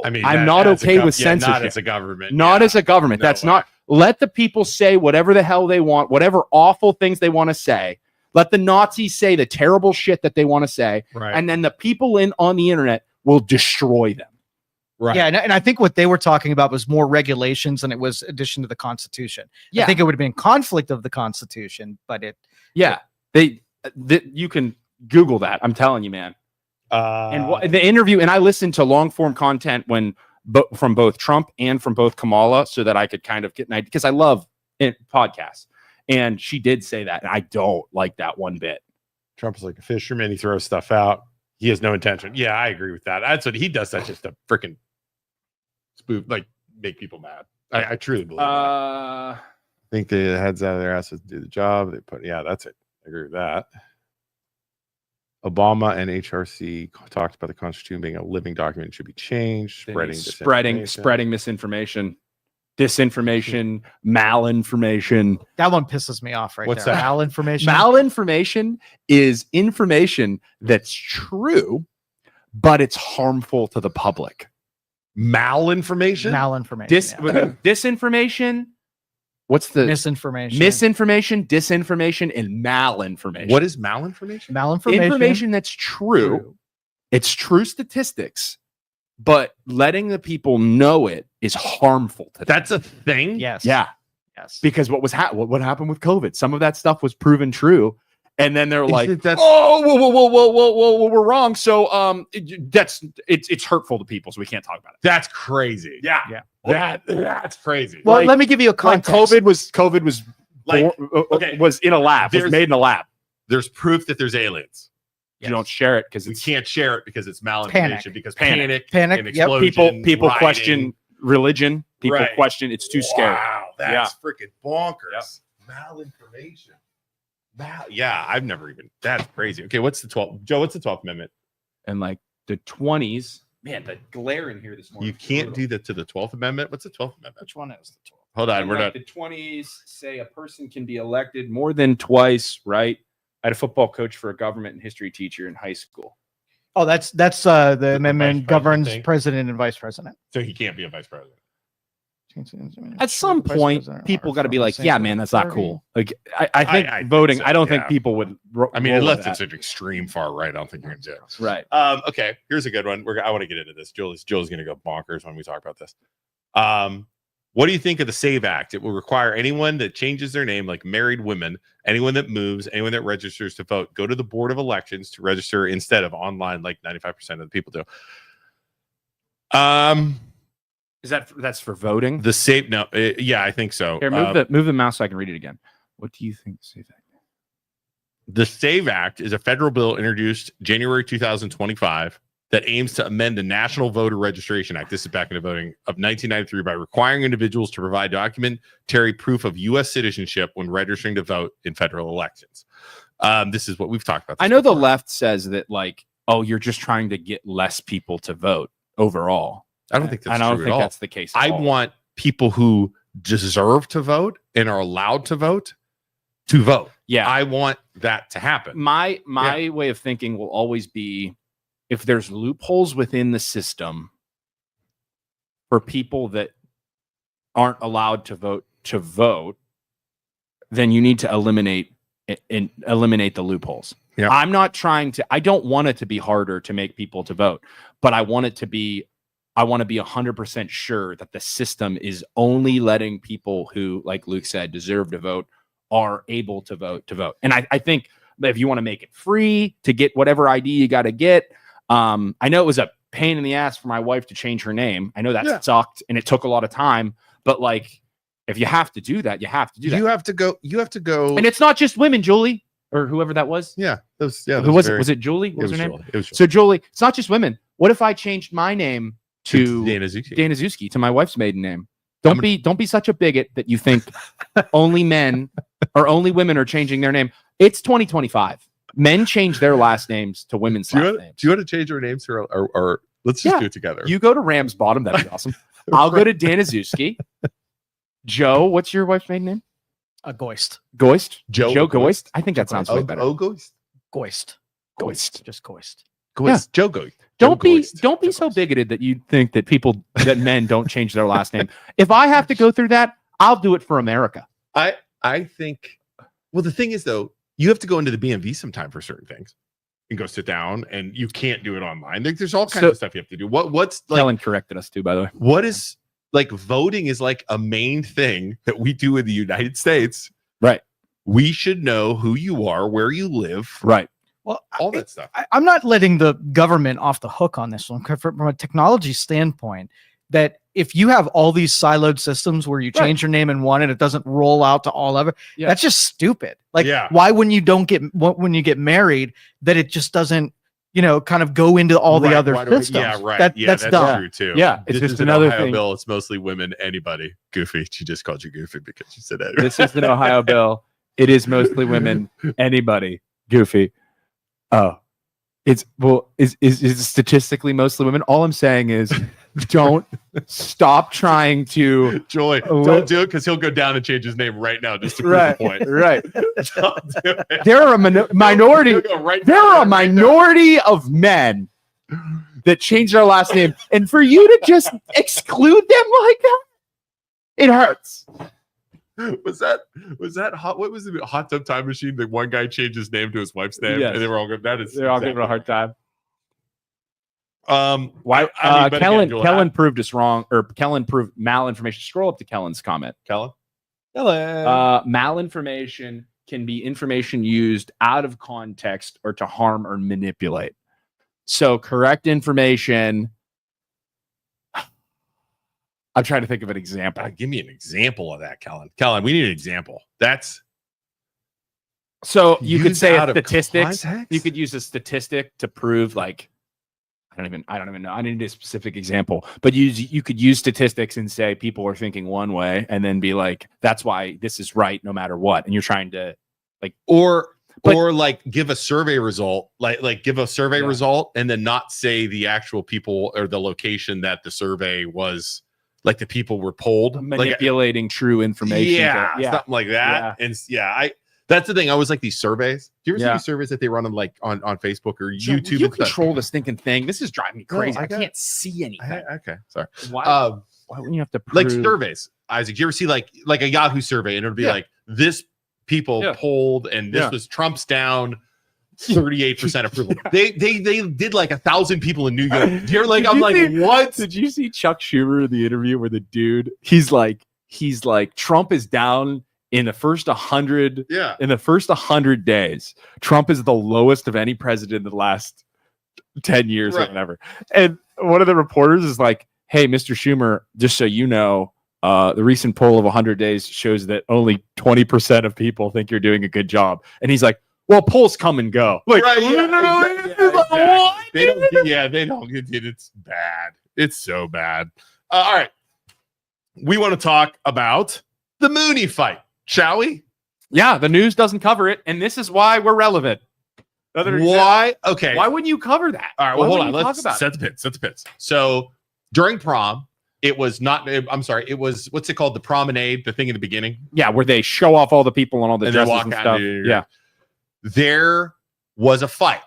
I mean, I'm not okay with censorship. Not as a government. Not as a government. No That's way. not. Let the people say whatever the hell they want, whatever awful things they want to say. Let the Nazis say the terrible shit that they want to say. Right. And then the people on the internet will destroy them. Right. Yeah, and I think what they were talking about was more regulations than it was addition to the Constitution. Yeah. I think it would have been conflict of the Constitution, but Yeah. You can Google that. I'm telling you, man. And the interview, and I listened to long form content from both Trump and from both Kamala so that I could kind of get an idea, because I love podcasts. And she did say that. And I don't like that one bit. Trump's like a fisherman. He throws stuff out. He has no intention. Yeah, I agree with that. That's what he does. That's just a freaking spoof, like make people mad. I truly believe that. I think the heads out of their asses do the job. They put, that's it. I agree with that. Obama and HRC talked about the Constitution being a living document, should be changed. Spreading misinformation, disinformation, malinformation. that one pisses me off right What's there. that? Malinformation. Malinformation is information that's true, but it's harmful to the public. Malinformation? Malinformation. Disinformation. What's the Misinformation. misinformation, disinformation, and malinformation? What is malinformation? Malinformation. Information that's true. It's true statistics, but letting the people know it is harmful to them. That's a thing? Yes. Yeah. Yes. Because what happened with COVID? Some of that stuff was proven true. And then they're like, that's- whoa, we're wrong. So it's hurtful to people, so we can't talk about it. That's crazy. Yeah. Yeah. That's crazy. Well, Like- let me give you a Like context. COVID was Like, was in a lab, was made in a lab. There's proof that there's aliens. You don't share it because We it's can't share it because it's malinformation. Panic. Because Panic. Panic, and yep. explosion, people rioting. question religion. People Right. question it's too scary. Wow, that's freaking bonkers. Malinformation. Yeah, I've never even. That's crazy. Okay, what's the 12th? Joe, what's the 12th Amendment? And like the 20s, man, the glare in here this morning. You can't do that to the 12th Amendment. What's the 12th Amendment? Which one is the 12th? Hold on, And we're like not. the 20s say a person can be elected more than twice, right? I had a football coach for a government and history teacher in high school. Oh, that's the vice amendment president governs thing? president and vice president. So he can't be a vice president. At some Vice point, president people are got to be from the like, same yeah, man, that's not party. cool. Like, I think I think voting, so, I don't yeah. think people would. I mean, roll with unless it's that. an extreme far right, I don't think you're gonna do it. Right. Okay, here's a good one. I want to get into this. Julie's gonna go bonkers when we talk about this. What do you think of the SAVE Act? It will require anyone that changes their name, like married women, anyone that moves, anyone that registers to vote, go to the Board of Elections to register instead of online, like 95% of the people do. Is that's for voting? The SAVE, no, yeah, I think so. Here, move the mouse so I can read it again. What do you think? SAVE Act? The SAVE Act is a federal bill introduced January 2025 that aims to amend the National Voter Registration Act. This is back into voting of 1993 by requiring individuals to provide documentary proof of U.S. citizenship when registering to vote in federal elections. This is what we've talked about. I know the left says that, like, oh, you're just trying to get less people to vote overall. I don't think that's I don't true think at all. that's the case. At I all. want people who deserve to vote and are allowed to vote. Yeah, I want that to happen. my way of thinking will always be, if there's loopholes within the system for people that aren't allowed to vote, then you need to eliminate the loopholes. Yeah. I'm not trying to. I don't want it to be harder to make people to vote, but I want to be 100% sure that the system is only letting people who, like Luke said, deserve to vote, are able to vote. And I think that if you want to make it free to get whatever ID you got to get, I know it was a pain in the ass for my wife to change her name. I know that sucked and it took a lot of time, but like, if you have to do that, you have to do that. You have to go. And it's not just women, Julie, or whoever that was. Yeah. Who was it? Was it Julie? What was her name? Julie. It was Julie. So Julie, it's not just women. What if I changed my name to Dana Zucchi. Dana Zuski, to my wife's maiden name? Don't be such a bigot that you think only men or only women are changing their name. It's 2025. Men change their last names to women's last names. Do you want to change our names or let's just do it together? You go to Ram's Bottom. That'd be awesome. I'll go to Dana Zuski. Joe, what's your wife's maiden name? Goist. Goist. Joe Goist. I think that sounds way better. Goist. Goist. Goist. Just Goist. Goist. Joe Goist. Don't be Joe so Goist. bigoted that you think that men don't change their last name. If I have to go through that, I'll do it for America. I think. Well, the thing is, though, you have to go into the BMV sometime for certain things and go sit down, and you can't do it online. There's all kinds of stuff you have to do. What's like? Kellen corrected us too, by the way. What is like voting is like a main thing that we do in the United States. Right. We should know who you are, where you live, Right. Well, all that stuff. I'm not letting the government off the hook on this one from a technology standpoint. That if you have all these siloed systems where you change your name in one and it doesn't roll out to all of it, that's just stupid. Like, why when you get married, that it just doesn't, kind of go into all the other systems? Yeah, right. That's dumb. True too. Yeah, it's this just is an another Ohio thing. bill. It's mostly women. Anybody. Goofy. She just called you Goofy because she said that. This is an Ohio bill. It is mostly women. Anybody. Goofy. Oh. It's is statistically mostly women. All I'm saying is don't stop trying to Joy, don't do it because he'll go down and change his name right now just to prove the point. Right. Don't do it. There are a minority. He'll go right There down are a right minority of men that change their last name, and for you to just exclude them like that, it hurts. Was that hot? What was the hot tub time machine? The one guy changed his name to his wife's name, Yes. and they were all good. They're all giving it a hard time. Why? Kellen proved us wrong, or Kellen proved malinformation. Scroll up to Kellen's comment. Kellen. Malinformation can be information used out of context or to harm or manipulate. So correct information. I'm trying to think of an example. Give me an example of that, Kellen. Kellen, we need an example. That's so you could used say out a of statistics. context? You could use a statistic to prove like I don't even know. I need a specific example, but you could use statistics and say people are thinking one way, and then be like, that's why this is right no matter what. And you're trying to like or like give a survey result, like give a survey result, and then not say the actual people or the location that the survey was. Like the people were polled, manipulating true information. Something like that. And that's the thing. I always like these surveys. Do you ever see these surveys that they run on Facebook or YouTube? You control this thinking thing. This is driving me crazy. No, I can't see anything. Okay, sorry. Why wouldn't you have to prove? Like surveys, Isaac? Do you ever see like a Yahoo survey and it would be like this people polled and this was Trump's down 38% approval. They did like 1,000 people in New York. You're like, I'm like, what? Did you see Chuck Schumer in the interview where the dude he's like Trump is down in the first 100 in the first 100 days. Trump is the lowest of any president in the last 10 years or whatever. And one of the reporters is like, hey, Mr. Schumer, just so you know, the recent poll of 100 days shows that only 20% of people think you're doing a good job. And he's like, well, polls come and go. Like, they don't. It's bad. It's so bad. All right. We want to talk about the Mooney fight, shall we? Yeah, the news doesn't cover it, and this is why we're relevant. Why? Okay. Why wouldn't you cover that? All right. Well, hold on. Let's set the pits. So during prom, it was not. I'm sorry. It was what's it called? The promenade, the thing in the beginning. Yeah, where they show off all the people and all the dresses and stuff. Yeah. There was a fight,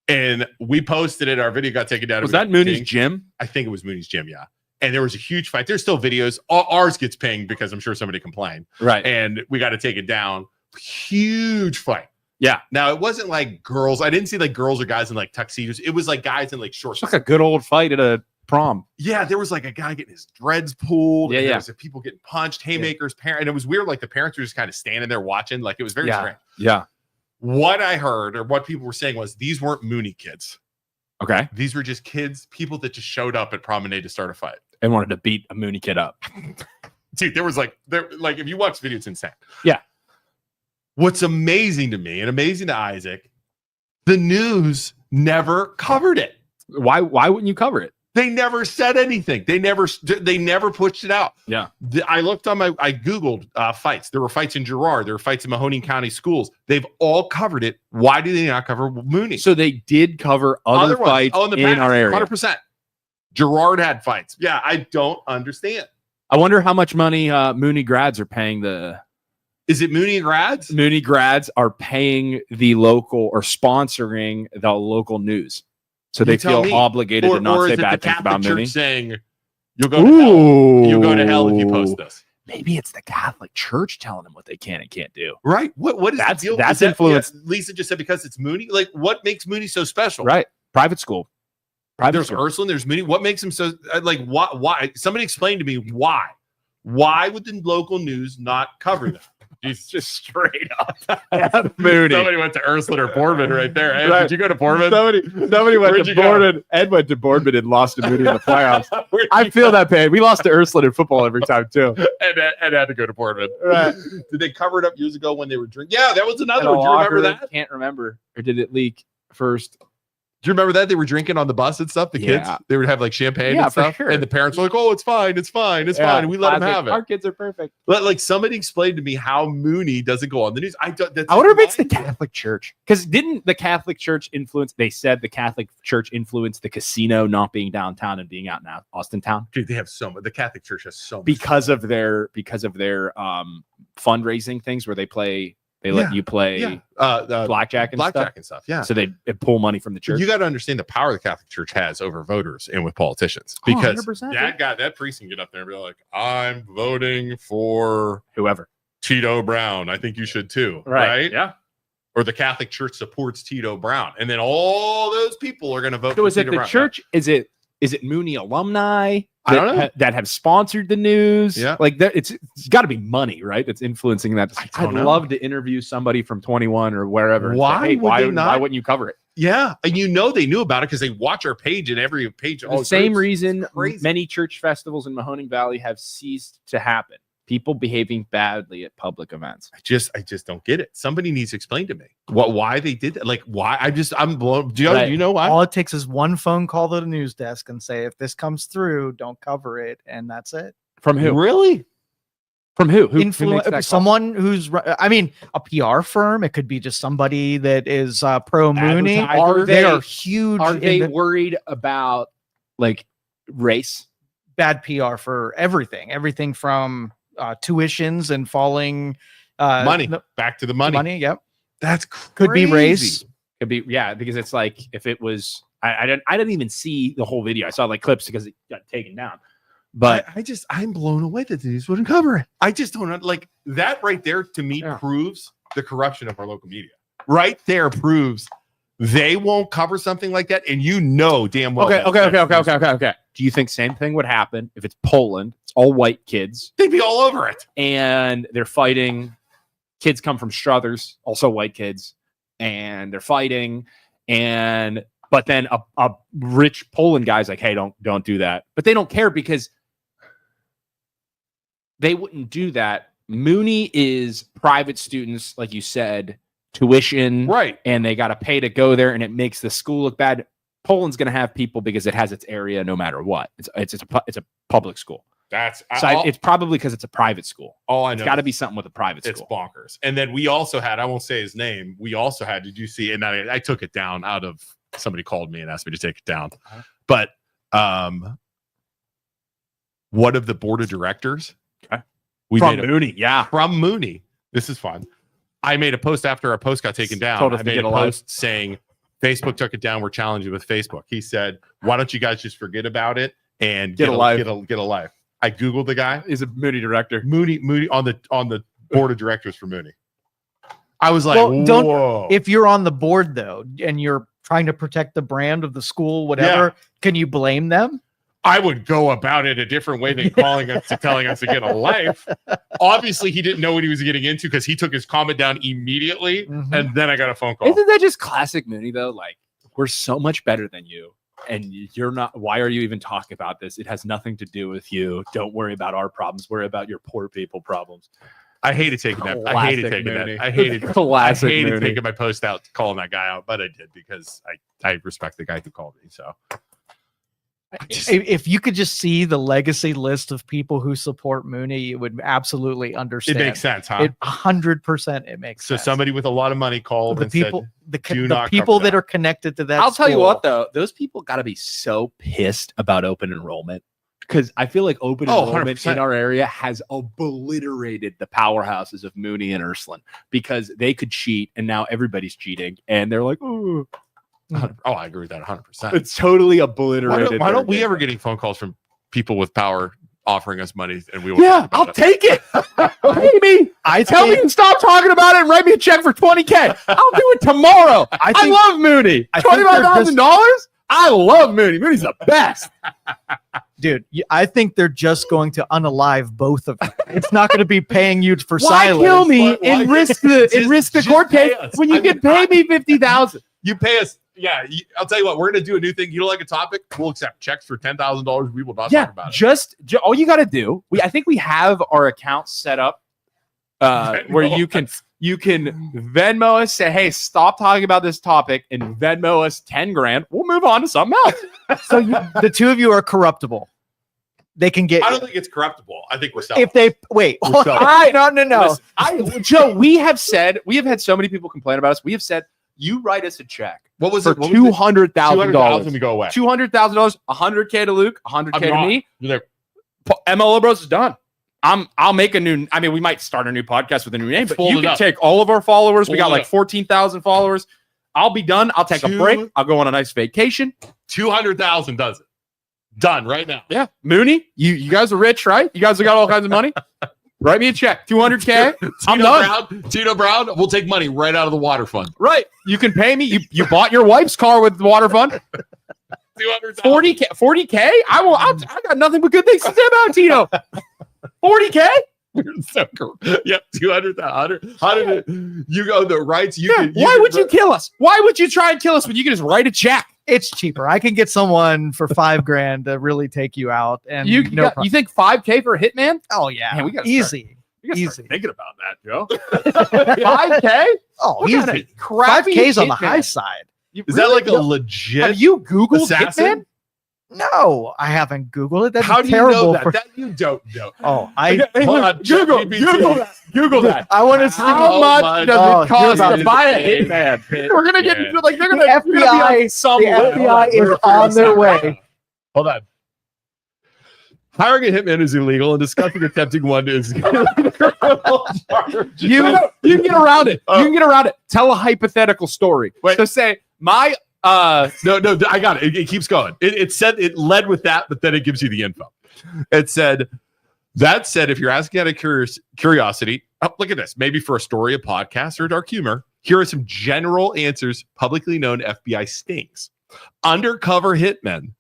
and we posted it. Our video got taken down. Was that Mooney's gym? I think it was Mooney's gym. Yeah. And there was a huge fight. There's still videos. Ours gets pinged because I'm sure somebody complained. Right. And we got to take it down. Huge fight. Yeah. Now it wasn't like girls. I didn't see like girls or guys in like tuxedos. It was like guys in like shorts. It's like a good old fight at a prom. Yeah. There was like a guy getting his dreads pulled. Yeah. There was people getting punched, haymakers, parents. And it was weird. Like the parents were just kind of standing there watching. Like it was very strange. Yeah. What I heard or what people were saying was these weren't Mooney kids. Okay. These were just kids, people that just showed up at promenade to start a fight. And wanted to beat a Mooney kid up. Dude, there was like if you watch the video, it's insane. Yeah. What's amazing to me and amazing to Isaac, the news never covered it. Why wouldn't you cover it? They never said anything. They never pushed it out. Yeah. I looked on I Googled fights. There were fights in Girard. There were fights in Mahoning County schools. They've all covered it. Why do they not cover Mooney? So they did cover other fights in our area. 100%. Girard had fights. Yeah, I don't understand. I wonder how much money Mooney grads are paying Is it Mooney grads? Mooney grads are paying the local or sponsoring the local news. So they feel obligated to not say bad things about Mooney. Saying you'll go to hell. You'll go to hell if you post this. Maybe it's the Catholic Church telling them what they can and can't do. Right. What is that's the deal? That's influence. Lisa just said because it's Mooney. Like, what makes Mooney so special? Right. Private school. There's Ursuline. There's Mooney. What makes him so like? Why? Somebody explain to me why. Why would the local news not cover that? He's just straight up. Mooney. Somebody went to Ursuline or Boardman right there. Hey, right. Did you go to Boardman? Somebody went to Boardman. Ed went to Boardman and lost to Mooney in the playoffs. I feel that pain. We lost to Ursuline in football every time too. And had to go to Boardman. Right. Did they cover it up years ago when they were drinking? Yeah, that was another one. Do you remember that? Can't remember. Or did it leak first? Do you remember that? They were drinking on the bus and stuff. The kids, they would have like champagne and stuff. Sure. And the parents were like, oh, it's fine. It's fine. It's fine. And we let them have it. Our kids are perfect. But like somebody explained to me how Mooney doesn't go on the news. I wonder if it's the Catholic Church. Because didn't the Catholic Church influence, they said the Catholic Church influenced the casino not being downtown and being out in Austin town? Dude, they have so much. The Catholic Church has so much. Because of their fundraising things where they let you play blackjack and stuff. Yeah. So they pull money from the church. You got to understand the power the Catholic Church has over voters and with politicians. Because that priest can get up there and be like, I'm voting for whoever. Tito Brown. I think you should too. Right? Yeah. Or the Catholic Church supports Tito Brown. And then all those people are going to vote for Tito Brown. So is it the church? Is it Mooney alumni that have sponsored the news? Yeah. Like that, it's got to be money, right? That's influencing that. I'd love to interview somebody from 21 or wherever. Why wouldn't you cover it? Yeah, and they knew about it because they watch our page and every page. The same reason many church festivals in Mahoning Valley have ceased to happen. People behaving badly at public events. I just don't get it. Somebody needs to explain to me why they did that. Like why? I'm blown. Joe, Right. you know why? All it takes is one phone call to the news desk and say, if this comes through, don't cover it, and that's it. From who? Really? From who? Who makes that call? Someone who's, I mean, a PR firm. It could be just somebody that is pro Mooney. They are huge. Are they worried about like race? Bad PR for everything from tuitions and falling Money. Back to the money. Money. Yep. That's crazy. Could be race. Could be, yeah, because it's like if it was, I didn't even see the whole video. I saw like clips because it got taken down. But I'm blown away that the news wouldn't cover it. I just don't like that right there. To me, proves the corruption of our local media. Right there proves they won't cover something like that, and damn well. Okay. Do you think same thing would happen if it's Poland? It's all white kids. They'd be all over it, and they're fighting. Kids come from Struthers, also white kids, and they're fighting. But then a rich Poland guy's like, "Hey, don't do that." But they don't care because they wouldn't do that. Mooney is private students, like you said, tuition, right? And they got to pay to go there, and it makes the school look bad. Poland's going to have people because it has its area, no matter what. It's a public school. It's probably because it's a private school. All I know, it's got to be something with a private school. It's bonkers. And then we also had, I won't say his name. We also had. Did you see? And I took it down out of. Somebody called me and asked me to take it down. But one of the board of directors from Mooney. Yeah. From Mooney. This is fun. I made a post after our post got taken down. I made a post saying Facebook took it down. We're challenging with Facebook. He said, why don't you guys just forget about it and get a life? I Googled the guy. He's a Mooney director. Mooney on the board of directors for Mooney. I was like, whoa. If you're on the board though, and you're trying to protect the brand of the school, whatever, can you blame them? I would go about it a different way than calling us to telling us to get a life. Obviously, he didn't know what he was getting into because he took his comment down immediately, and then I got a phone call. Isn't that just classic Mooney though? Like, we're so much better than you, and you're not. Why are you even talking about this? It has nothing to do with you. Don't worry about our problems. Worry about your poor people problems. I hated taking that. I hated taking that. I hated taking my post out, calling that guy out, but I did because I respect the guy who called me. So, if you could just see the legacy list of people who support Mooney, you would absolutely understand. It makes sense, huh? 100% it makes sense. So somebody with a lot of money called and said, the people that are connected to that. I'll tell you what, though, those people got to be so pissed about open enrollment. Because I feel like open enrollment 100%. In our area has obliterated the powerhouses of Mooney and Ursuline because they could cheat and now everybody's cheating. And they're like, oh, I agree with that 100%. It's totally obliterated. Why don't we ever get any phone calls from people with power offering us money and we will? Yeah, I'll take it. Pay me. Tell me to stop talking about it and write me a check for $20,000. I'll do it tomorrow. I love Mooney. $25,000? I love Mooney. Mooney's the best. Dude, I think they're just going to unalive both of you. It's not going to be paying you for silence. Why kill me and risk the court case when you can pay me $50,000? You pay us. Yeah, I'll tell you what. We're going to do a new thing. You don't like a topic? We'll accept checks for $10,000. We will not talk about it. Just all you got to do. I think we have our account set up where you can Venmo us, say, hey, stop talking about this topic, and Venmo us $10,000. We'll move on to something else. So the two of you are corruptible. They can get. I don't think it's corruptible. I think we're selling. If they wait, no. Listen, Joe, we have had so many people complain about us. We have said, you write us a check. What was for it? $200,000? $200,000 to go away. $200,000, $100K to Luke, $100K to me. MLO Bros is done. I'll make a new. I mean, we might start a new podcast with a new name, but you can take all of our followers. We got like 14,000 followers. I'll be done. I'll take a break. I'll go on a nice vacation. 200,000 does it. Done right now. Yeah, Mooney, you guys are rich, right? You guys have got all kinds of money. Write me a check, $200K. I'm done. Tito Brown, we'll take money right out of the water fund. Right. You can pay me. You bought your wife's car with the water fund. 40K. I got nothing but good things to say about Tito. 40K. We're so cool. Yep, 200,000. How did it? You go the rights. Why would you kill us? Why would you try and kill us when you can just write a check? It's cheaper. I can get someone for $5,000 to really take you out. And You no you think $5,000 for a hitman? Oh yeah, Man, we gotta easy. You gotta Easy. start thinking about that, Joe. $5,000? Oh, What kind easy. of crappy 5K's on the hitman? high side. Is that like a legit Have you Googled assassin? hitman? No, I haven't Googled it. That's How do you terrible. know that? That you don't know. Oh, I Hold on, Google GPT. that. I want to see. How much does it cost you're to buy a about hitman? We're gonna get Yeah. into like they're The gonna be FBI on some the level. FBI is on their way. Hold on. Hiring a hitman is illegal, and discussing attempting one is You can get around it. You can get around it. Tell a hypothetical story. Wait. So say my No, I got it. It keeps going. It said it led with that, but then it gives you the info. It said, that said, if you're asking out of curiosity, look at this. Maybe for a story, a podcast, or dark humor, here are some general answers publicly known FBI stings. Undercover hitmen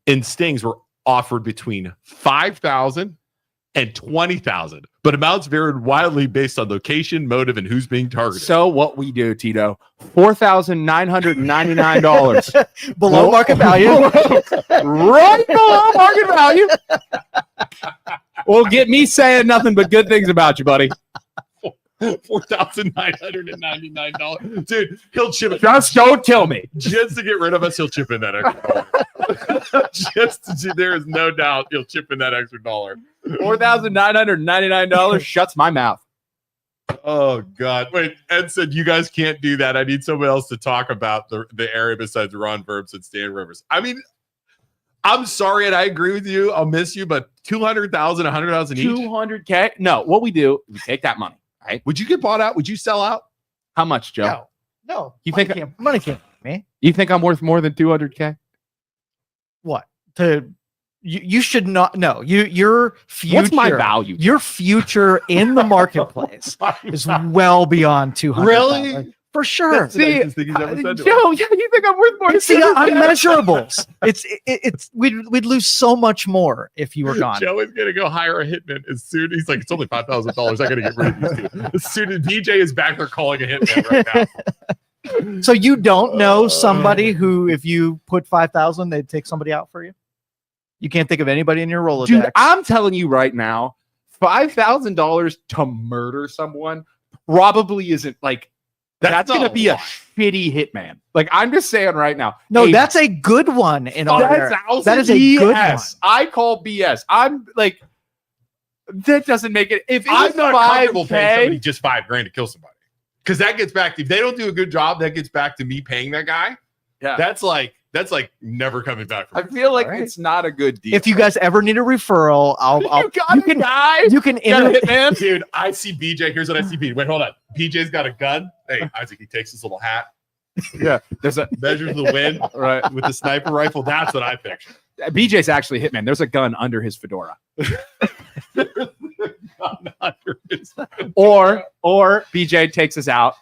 in stings were offered between $5,000 and $20,000, but amounts varied wildly based on location, motive, and who's being targeted. So what we do, Tito, $4,999. Below market value. Right below market value. Will get me saying nothing but good things about you, buddy. $4,999. Dude, he'll chip it. Just don't kill me. Just to get rid of us, he'll chip in that extra $1. There is no doubt he'll chip in that extra $1. $4,999 shuts my mouth. Oh God! Wait, Ed said you guys can't do that. I need someone else to talk about the area besides Ron Verbs and Stan Rivers. I mean, I'm sorry, and I agree with you. I'll miss you, but 200,000, 100,000 each. $200K. No, what we do, we take that money. Right? Would you get bought out? Would you sell out? How much, Joe? No. You money think- can't, money can't buy me? You think I'm worth more than $200K? What? You should not. No. Your future. What's my value? Your future in the marketplace is well beyond 200. Really? For sure. That's the nicest thing he's ever said to Joe, yeah, you think I'm worth more than It's the $200K? unmeasurables. It's we'd lose so much more if you were gone. Joe is gonna go hire a hitman as soon. He's like, it's only $5,000. I gotta get rid of these two. As soon as DJ is back there calling a hitman right now. So you don't know somebody who, if you put 5,000, they'd take somebody out for you? You can't think of anybody in your Rolodex. Dude, I'm telling you right now, $5,000 to murder someone probably isn't like that's a gonna be a lot. shitty hitman. Like I'm just saying right now. No, hey, that's a good one in our area. That is a good one. I call BS. I'm like, that doesn't make it. If it I'm was not comfortable paying somebody 5K, just $5,000 to kill somebody, because that gets back to, if they don't do a good job, that gets back to me paying that guy. yeah, That's like never coming back from I feel like All right. it's not a good deal. If you guys ever need a referral, you got a guy, you can got a inter- hitman. Dude, I see BJ. Here's what I see BJ. Wait, hold on. BJ's got a gun. Hey, Isaac, he takes his little hat, Yeah, there's a measures the wind right. with the sniper rifle. That's what I picture. BJ's actually a hitman. There's a gun under his fedora. Or BJ takes us out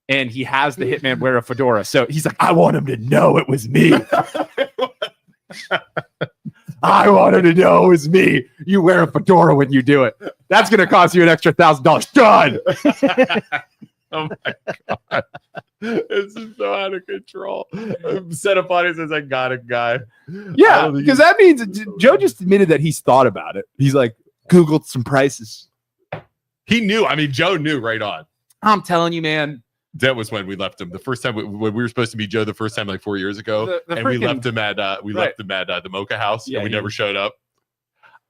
and he has the hitman wear a fedora. So he's like, I want him to know it was me. I want him to know it was me. You wear a fedora when you do it. That's going to cost you an extra $1,000. Done. Oh my God. This is so out of control. Set up on it says, I got a guy. I Yeah, don't think because that means Joe just admitted that he's thought about it. He's like, Googled some prices. He knew. I mean, Joe knew right on. I'm telling you, man. That was when we left him. The first time when we were supposed to meet Joe the first time, like 4 years ago, The and we freaking- left him at the Mocha House, Yeah, and we never showed up.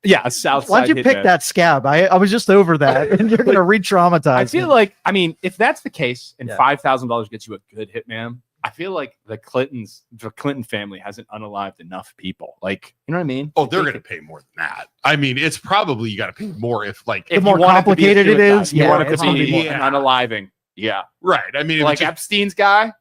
Yeah, a South Why'd Side you pick hitman. that scab? I was just over that, and you're gonna re-traumatize. I feel me. like, I mean, if that's the case and Yeah. $5,000 gets you a good hitman, I feel like the Clinton family hasn't unalived enough people. Like, you know what I mean? Oh, they're They going to pay more than that. I mean, it's probably, you got to pay more if like, The more complicated it is, you yeah, want it it's to gonna be be more. an unaliving. Yeah, right. I mean, if like it's just- Epstein's guy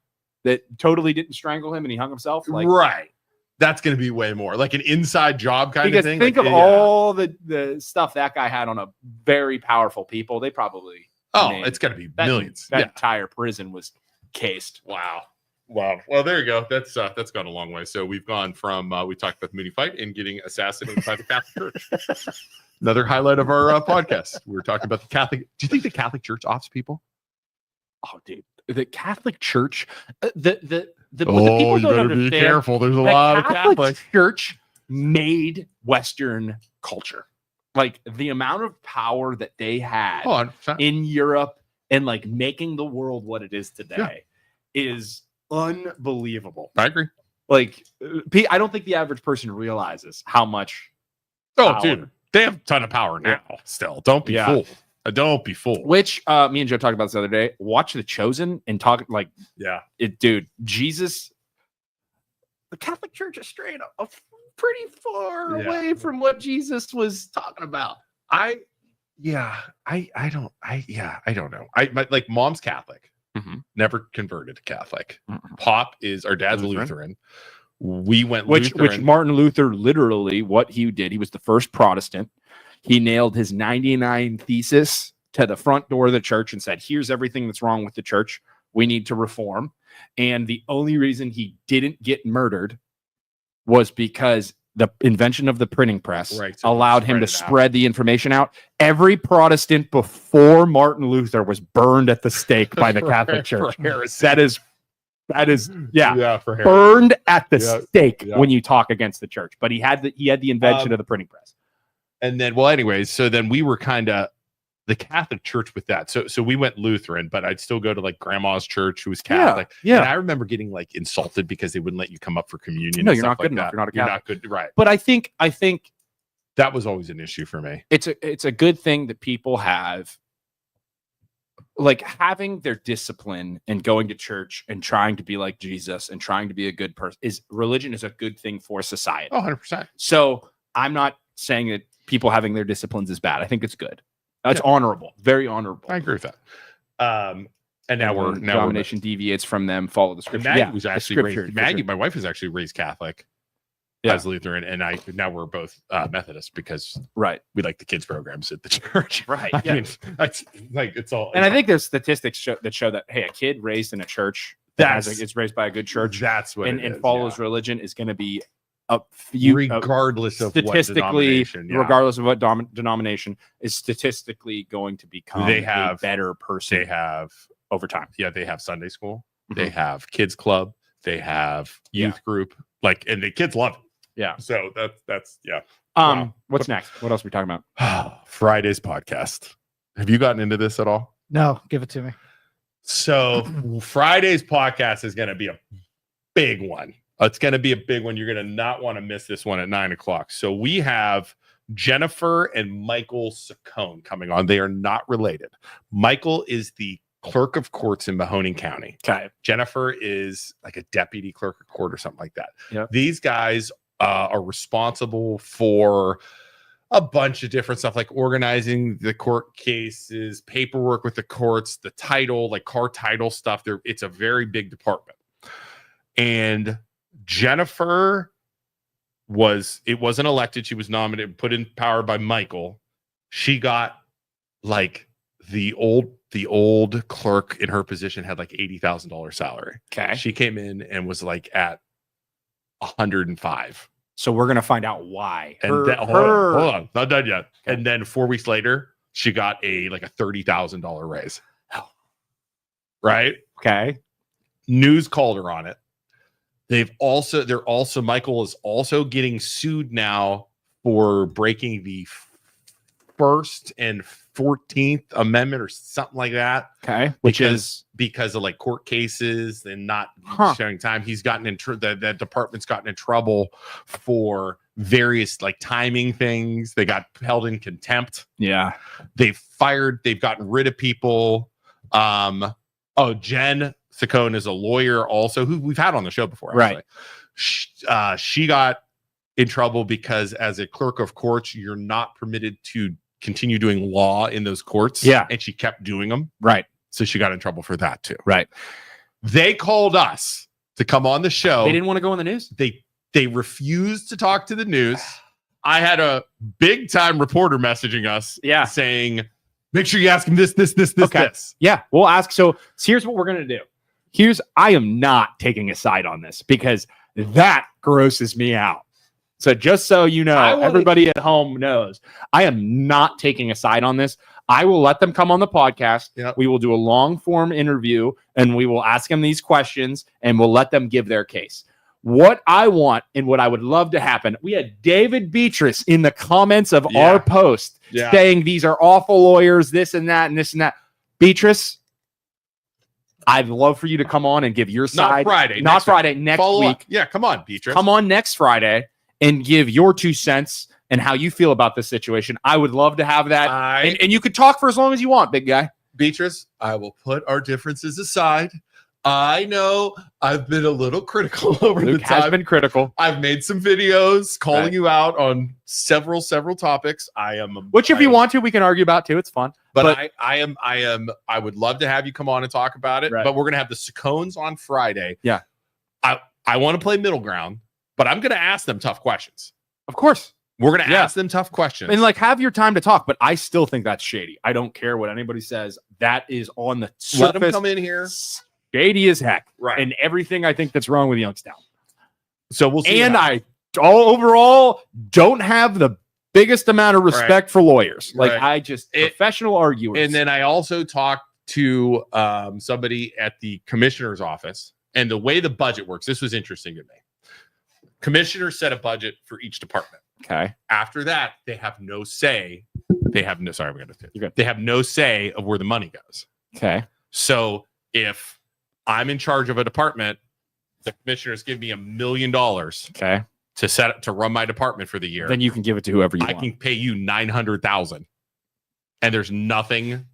that totally didn't strangle him and he hung himself. Like, right. That's going to be way more like an inside job kind because of thing. think Like, of yeah. all the stuff that guy had on a very powerful people. They probably Oh, I mean, it's got to be that, millions. That Yeah. entire prison was cased. Wow. Wow. Well, there you go. That's gone a long way. So we've gone from we talked about the Mooney fight and getting assassinated by the Catholic Church. Another highlight of our podcast. We were talking about the Catholic. Do you think the Catholic Church offs people? Oh, dude, the Catholic Church, the what the Oh, people you don't better understand. be careful. There's a The lot of Catholic Catholics. Church made Western culture. Like the amount of power that they had Oh, 100%. in Europe and like making the world what it is today is unbelievable. I agree. Like, I don't think the average person realizes how much. Oh, power. dude, they have a ton of power now. Still, don't be fooled. Don't be fooled. Which me and Joe talked about this the other day. Watch The Chosen and talk like, dude, Jesus. The Catholic Church is straight up pretty far away from what Jesus was talking about. I don't know. Like mom's Catholic, never converted to Catholic. Pop is our dad's Lutheran. We went which Lutheran. Martin Luther literally what he did. He was the first Protestant. He nailed his 99 thesis to the front door of the church and said, "Here's everything that's wrong with the church. We need to reform." And the only reason he didn't get murdered was because the invention of the printing press allowed him to spread the information out. Every Protestant before Martin Luther was burned at the stake by the Catholic Church. That is burned at the stake when you talk against the church. But he had the invention of the printing press. And then, well, anyways, so then we were kind of the Catholic Church with that. So we went Lutheran, but I'd still go to like grandma's church who was Catholic. Yeah. And I remember getting like insulted because they wouldn't let you come up for communion. No, and you're stuff not good like enough. that. You're not a You're Catholic. not good. Right. But I think that was always an issue for me. it's a good thing that people have, like, having their discipline and going to church and trying to be like Jesus and trying to be a good person. Religion is a good thing for society. Oh, 100%. So I'm not saying that people having their disciplines is bad. I think it's good. It's honorable, very honorable. I agree with that. And now we're denomination deviates from them. Follow the scripture. Maggie was actually raised. Maggie, sure. my wife was actually raised Catholic. Yeah. As Lutheran, and now we're both Methodist because we like the kids programs at the church. Right. I mean, it's like it's all. And I think there's statistics that show that a kid raised in a church is raised by a good church. That's what and follows religion is going to be a few regardless of statistically, what denomination, regardless of what denomination, is statistically going to become a better person. They have over time. Yeah, they have Sunday school. They have kids club. They have youth group. Like, and the kids love it. Yeah. So that's What's next? What else are we talking about? Friday's podcast. Have you gotten into this at all? No, give it to me. So Friday's podcast is going to be a big one. It's going to be a big one. You're going to not want to miss this one at 9:00. So we have Jennifer and Michael Saccone coming on. They are not related. Michael is the clerk of courts in Mahoning County. Okay. Jennifer is like a deputy clerk of court or something like that. Yep. These guys are responsible for a bunch of different stuff, like organizing the court cases, paperwork with the courts, the title, like car title stuff. It's a very big department. And Jennifer wasn't elected. She was nominated, put in power by Michael. She got like the old clerk in her position had like $80,000 salary. Okay. She came in and was like at 105. So we're gonna find out why. And hold on, not done yet. Okay. And then 4 weeks later, she got a $30,000 raise. Oh. Right? Okay. News called her on it. Michael is also getting sued now for breaking the First and 14th Amendment or something like that. Okay. Because of like court cases and not showing time. He's gotten in that department's gotten in trouble for various like timing things. They got held in contempt. Yeah. They've gotten rid of people. Jen Saccone is a lawyer also who we've had on the show before. Actually. Right. She got in trouble because as a clerk of courts, you're not permitted to continue doing law in those courts. Yeah. And she kept doing them. Right. So she got in trouble for that too. Right. They called us to come on the show. They didn't want to go on the news. They refused to talk to the news. I had a big time reporter messaging us saying, make sure you ask him this. Yeah, we'll ask. So here's what we're going to do. I am not taking a side on this because that grosses me out. So just so you know, wanna- everybody at home knows, I am not taking a side on this. I will let them come on the podcast. Yep. We will do a long form interview and we will ask them these questions and we'll let them give their case. What I want and what I would love to happen, we had David Beatrice in the comments of our post saying these are awful lawyers, this and that and this and that. Beatrice, I'd love for you to come on and give your side. Not Friday, next week. Up. Yeah, come on, Beatrice. Come on next Friday and give your 2 cents and how you feel about this situation. I would love to have that. And you could talk for as long as you want, big guy. Beatrice, I will put our differences aside. I know I've been a little critical over Luke the time. has been critical. I've made some videos calling you out on several topics. Which if you want to, we can argue about too. It's fun. But I would love to have you come on and talk about it. Right. But we're gonna have the Sacones on Friday. Yeah. I want to play middle ground, but I'm gonna ask them tough questions. Of course. We're gonna ask them tough questions. And like have your time to talk, but I still think that's shady. I don't care what anybody says. That is on the surface. Let them come in here. Shady as heck. Right. And everything I think that's wrong with Youngstown. So we'll see. And I overall don't have the biggest amount of respect for lawyers. Like I just professional arguers. And then I also talked to somebody at the commissioner's office, and the way the budget works, this was interesting to me. Commissioner set a budget for each department. Okay. After that, they have no say. They have no They have no say of where the money goes. Okay. So if I'm in charge of a department, the commissioners give me $1 million. Okay. To run my department for the year. Then you can give it to whoever you want. I can pay you $900,000, and there's nothing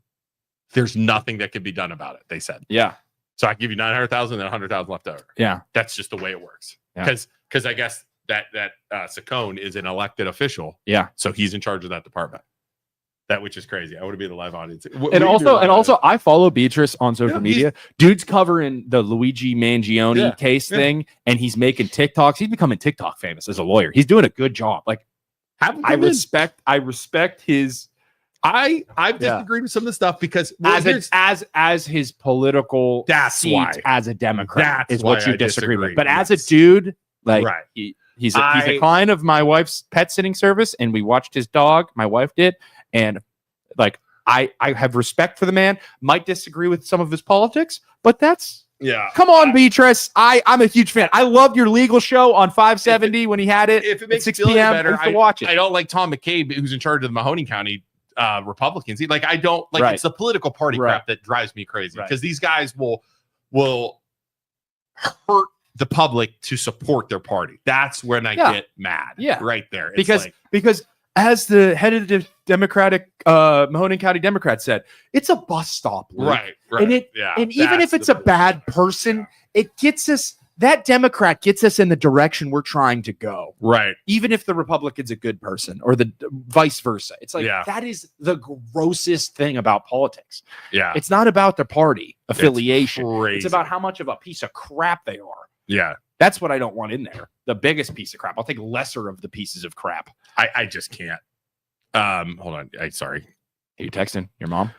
that can be done about it. They said, yeah. So I give you $900,000, then $100,000 left over. Yeah, that's just the way it works. Yeah. Because I guess that Sacone is an elected official. Yeah, so he's in charge of that department. Which is crazy. I want to be in the live audience. And also, I follow Beatrice on social media. Dude's covering the Luigi Mangione case thing, and he's making TikToks. He's becoming TikTok famous as a lawyer. He's doing a good job. Like, I respect his. I've disagreed with some of the stuff because as his political seat as a Democrat is what you disagree with. But as a dude, like he's a client of my wife's pet sitting service, and we watched his dog. My wife did. And like I have respect for the man. Might disagree with some of his politics, but that's Come on, Beatrice. I'm a huge fan. I loved your legal show on 570 when he had it. If it makes 6 you feel p.m. better, I watch it. I don't like Tom McCabe, who's in charge of the Mahoning County Republicans. I don't like it's the political party crap that drives me crazy because these guys will hurt the public to support their party. That's when I get mad. Yeah, right there. It's because as the head of the Democratic Mahoning County Democrat said, it's a bus stop, Luke. Right. And even if it's a bad person, it gets us. That Democrat gets us in the direction we're trying to go. Right. Even if the Republican's a good person or the vice versa. It's like that is the grossest thing about politics. Yeah. It's not about the party affiliation. It's about how much of a piece of crap they are. Yeah. That's what I don't want in there. The biggest piece of crap. I'll take lesser of the pieces of crap. I just can't. Hold on. Sorry. Are you texting your mom?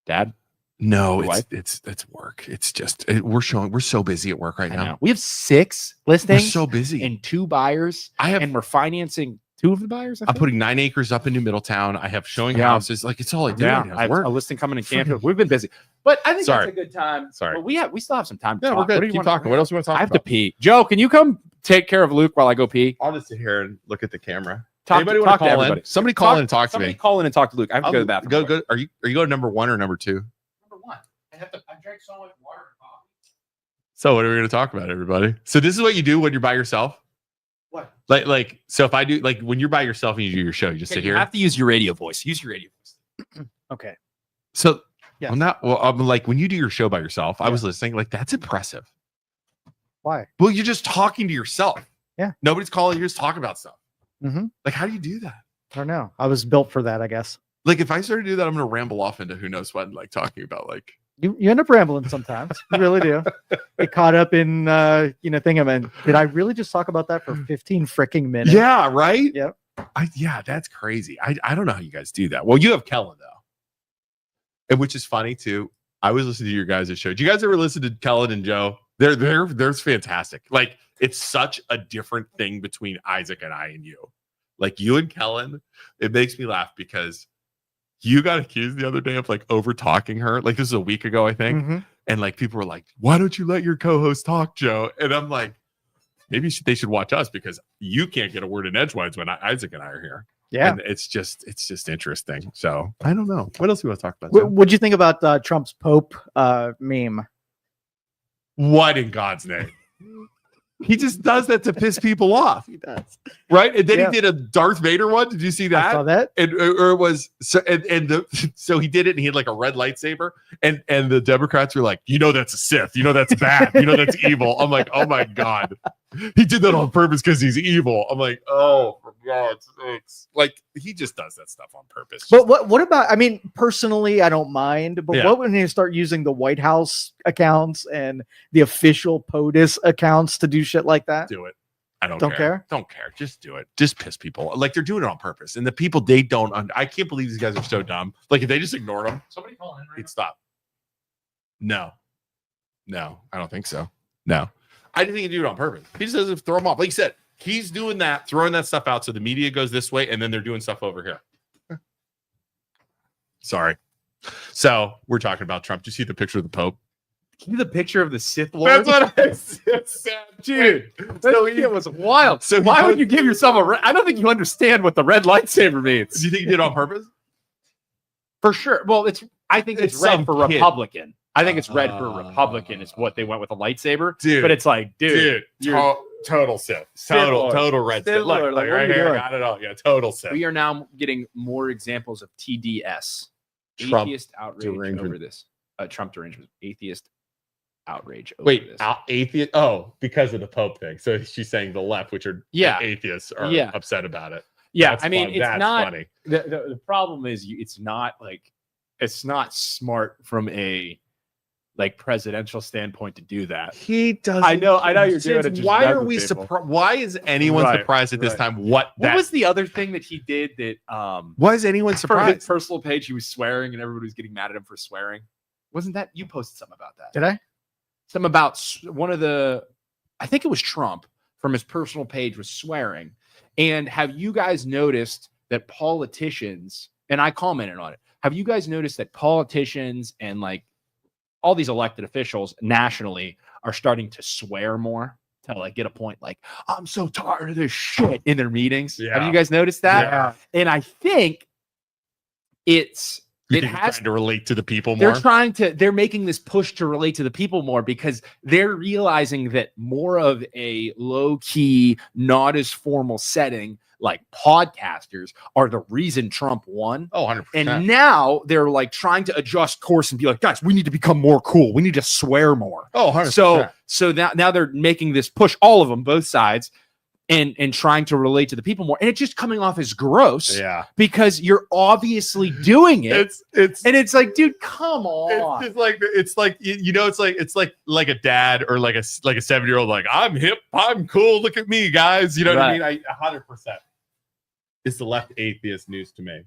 Dad? No, it's work. It's just we're so busy at work right now. We have 6 listings. We're so busy and 2 buyers. And we're financing 2 of the buyers. I'm putting 9 acres up in New Middletown. I have showing houses. Like it's all I do. I have a listing coming in Canfield. We've been busy, but I think that's a good time. Sorry, but we still have some time. To talk. We're good. Keep talking. What else do you want to talk about? I have to pee. Joe, can you come take care of Luke while I go pee? I'll just sit here and look at the camera. Anybody want to call in? Somebody call in and talk to me. Somebody call in and talk to Luke. I have to go to the bathroom. Go. Are you going to number 1 or number 2? Number 1. I drank so much water and coffee. So what are we going to talk about, everybody? So this is what you do when you're by yourself. What? Like so if I do when you're by yourself and you do your show, you just sit here. You have to use your radio voice. Use your radio voice. Okay. So I'm like when you do your show by yourself, I was listening. Like that's impressive. Why? Well, you're just talking to yourself. Yeah. Nobody's calling. You're just talking about stuff. Mm-hmm. Like how do you do that? I don't know. I was built for that, I guess. Like if I started to do that, I'm going to ramble off into who knows what, like talking about like. You end up rambling sometimes. You really do. Get caught up in thing. Did I really just talk about that for 15 freaking minutes? Yeah, right? Yep. That's crazy. I don't know how you guys do that. Well, you have Kellen though. And which is funny too. I was listening to your guys' show. Did you guys ever listen to Kellen and Joe? They're fantastic. Like It's such a different thing between Isaac and I and you. Like you and Kellen, it makes me laugh because you got accused the other day of like over talking her. Like this is a week ago, I think. Mm-hmm. And like people were like, why don't you let your co-host talk, Joe? And I'm like, maybe they should watch us because you can't get a word in edgewise when Isaac and I are here. Yeah. And it's just interesting. So I don't know. What else do you want to talk about? Joe? What'd you think about Trump's Pope meme? What in God's name? He just does that to piss people off. He does. Right? And then Yeah. he did a Darth Vader one. Did you see that? I saw that. And or it was so so he did it and he had like a red lightsaber and the Democrats were like, that's a Sith, that's bad, that's evil. I'm like, oh my God, he did that on purpose because he's evil. I'm like, oh, for God's sakes. Like he just does that stuff on purpose. But what about, I mean, personally, I don't mind, but Yeah. what when you start using the White House accounts and the official POTUS accounts to do shit like that? Do it. I don't Don't care? Don't care. Just do it. Just piss people. Like they're doing it on purpose. And the people they don't I can't believe these guys are so dumb. Like if they just ignored them, Somebody call in. he'd stop. No, I don't think so. No, I didn't think he'd do it on purpose. He just doesn't throw them off. Like you said, he's doing that, throwing that stuff out so the media goes this way, and then they're doing stuff over here. Sorry. So we're talking about Trump. Did you see the picture of the Pope? Give me the picture of the Sith Lord. That's what I said, Dude, So it was wild. so he Why put- would you give yourself I don't think you understand what the red lightsaber means. Do you think he did it on purpose? For sure. Well, I think it's It's red some for kid. Republican. I think it's red for Republican is what they went with a lightsaber. Dude. But it's like, dude, you're- total Sith. Sith Lord. Total red Sith Sith. Look, Lord, like like, what are right you here, doing? I got it all. Yeah, total Sith. we are now getting more examples of TDS. Trump Atheist outrage derangement. over this. Trump derangement. Atheist outrage over Wait, this. atheist? Oh, because of the Pope thing. So she's saying the left, which are Yeah. atheists, are Yeah. upset about it. Yeah, That's I mean, fun. it's That's not. funny. The problem is it's not smart from a presidential standpoint to do that. He does. I know you're doing it. Just Why mess are with we people. surprised? Why is anyone Right, surprised at this right. time? What was the other thing that he did that Why is anyone for his surprised? personal page he was swearing and everybody was getting mad at him for swearing? Wasn't that you posted something about that? Did I? Something about one of the, I think it was Trump from his personal page was swearing. And have you guys noticed that politicians, and I commented on it, have you guys noticed that politicians and all these elected officials nationally are starting to swear more to get a point I'm so tired of this shit in their meetings? Yeah. Have you guys noticed that? Yeah. And I think it You think has trying to relate to the people more. they're making this push to relate to the people more because they're realizing that more of a low key, not as formal setting like podcasters are the reason Trump won. Oh, 100%. And now they're trying to adjust course and be like, guys, we need to become more cool. We need to swear more. Oh, 100%. So now they're making this push, all of them, both sides, and trying to relate to the people more. And it's just coming off as gross Yeah. because you're obviously doing it. It's Like, dude, come on. it's like a dad or like a 7-year-old like I'm hip, I'm cool, look at me, guys. You know what I mean? I 100%. It's the left atheist news to me.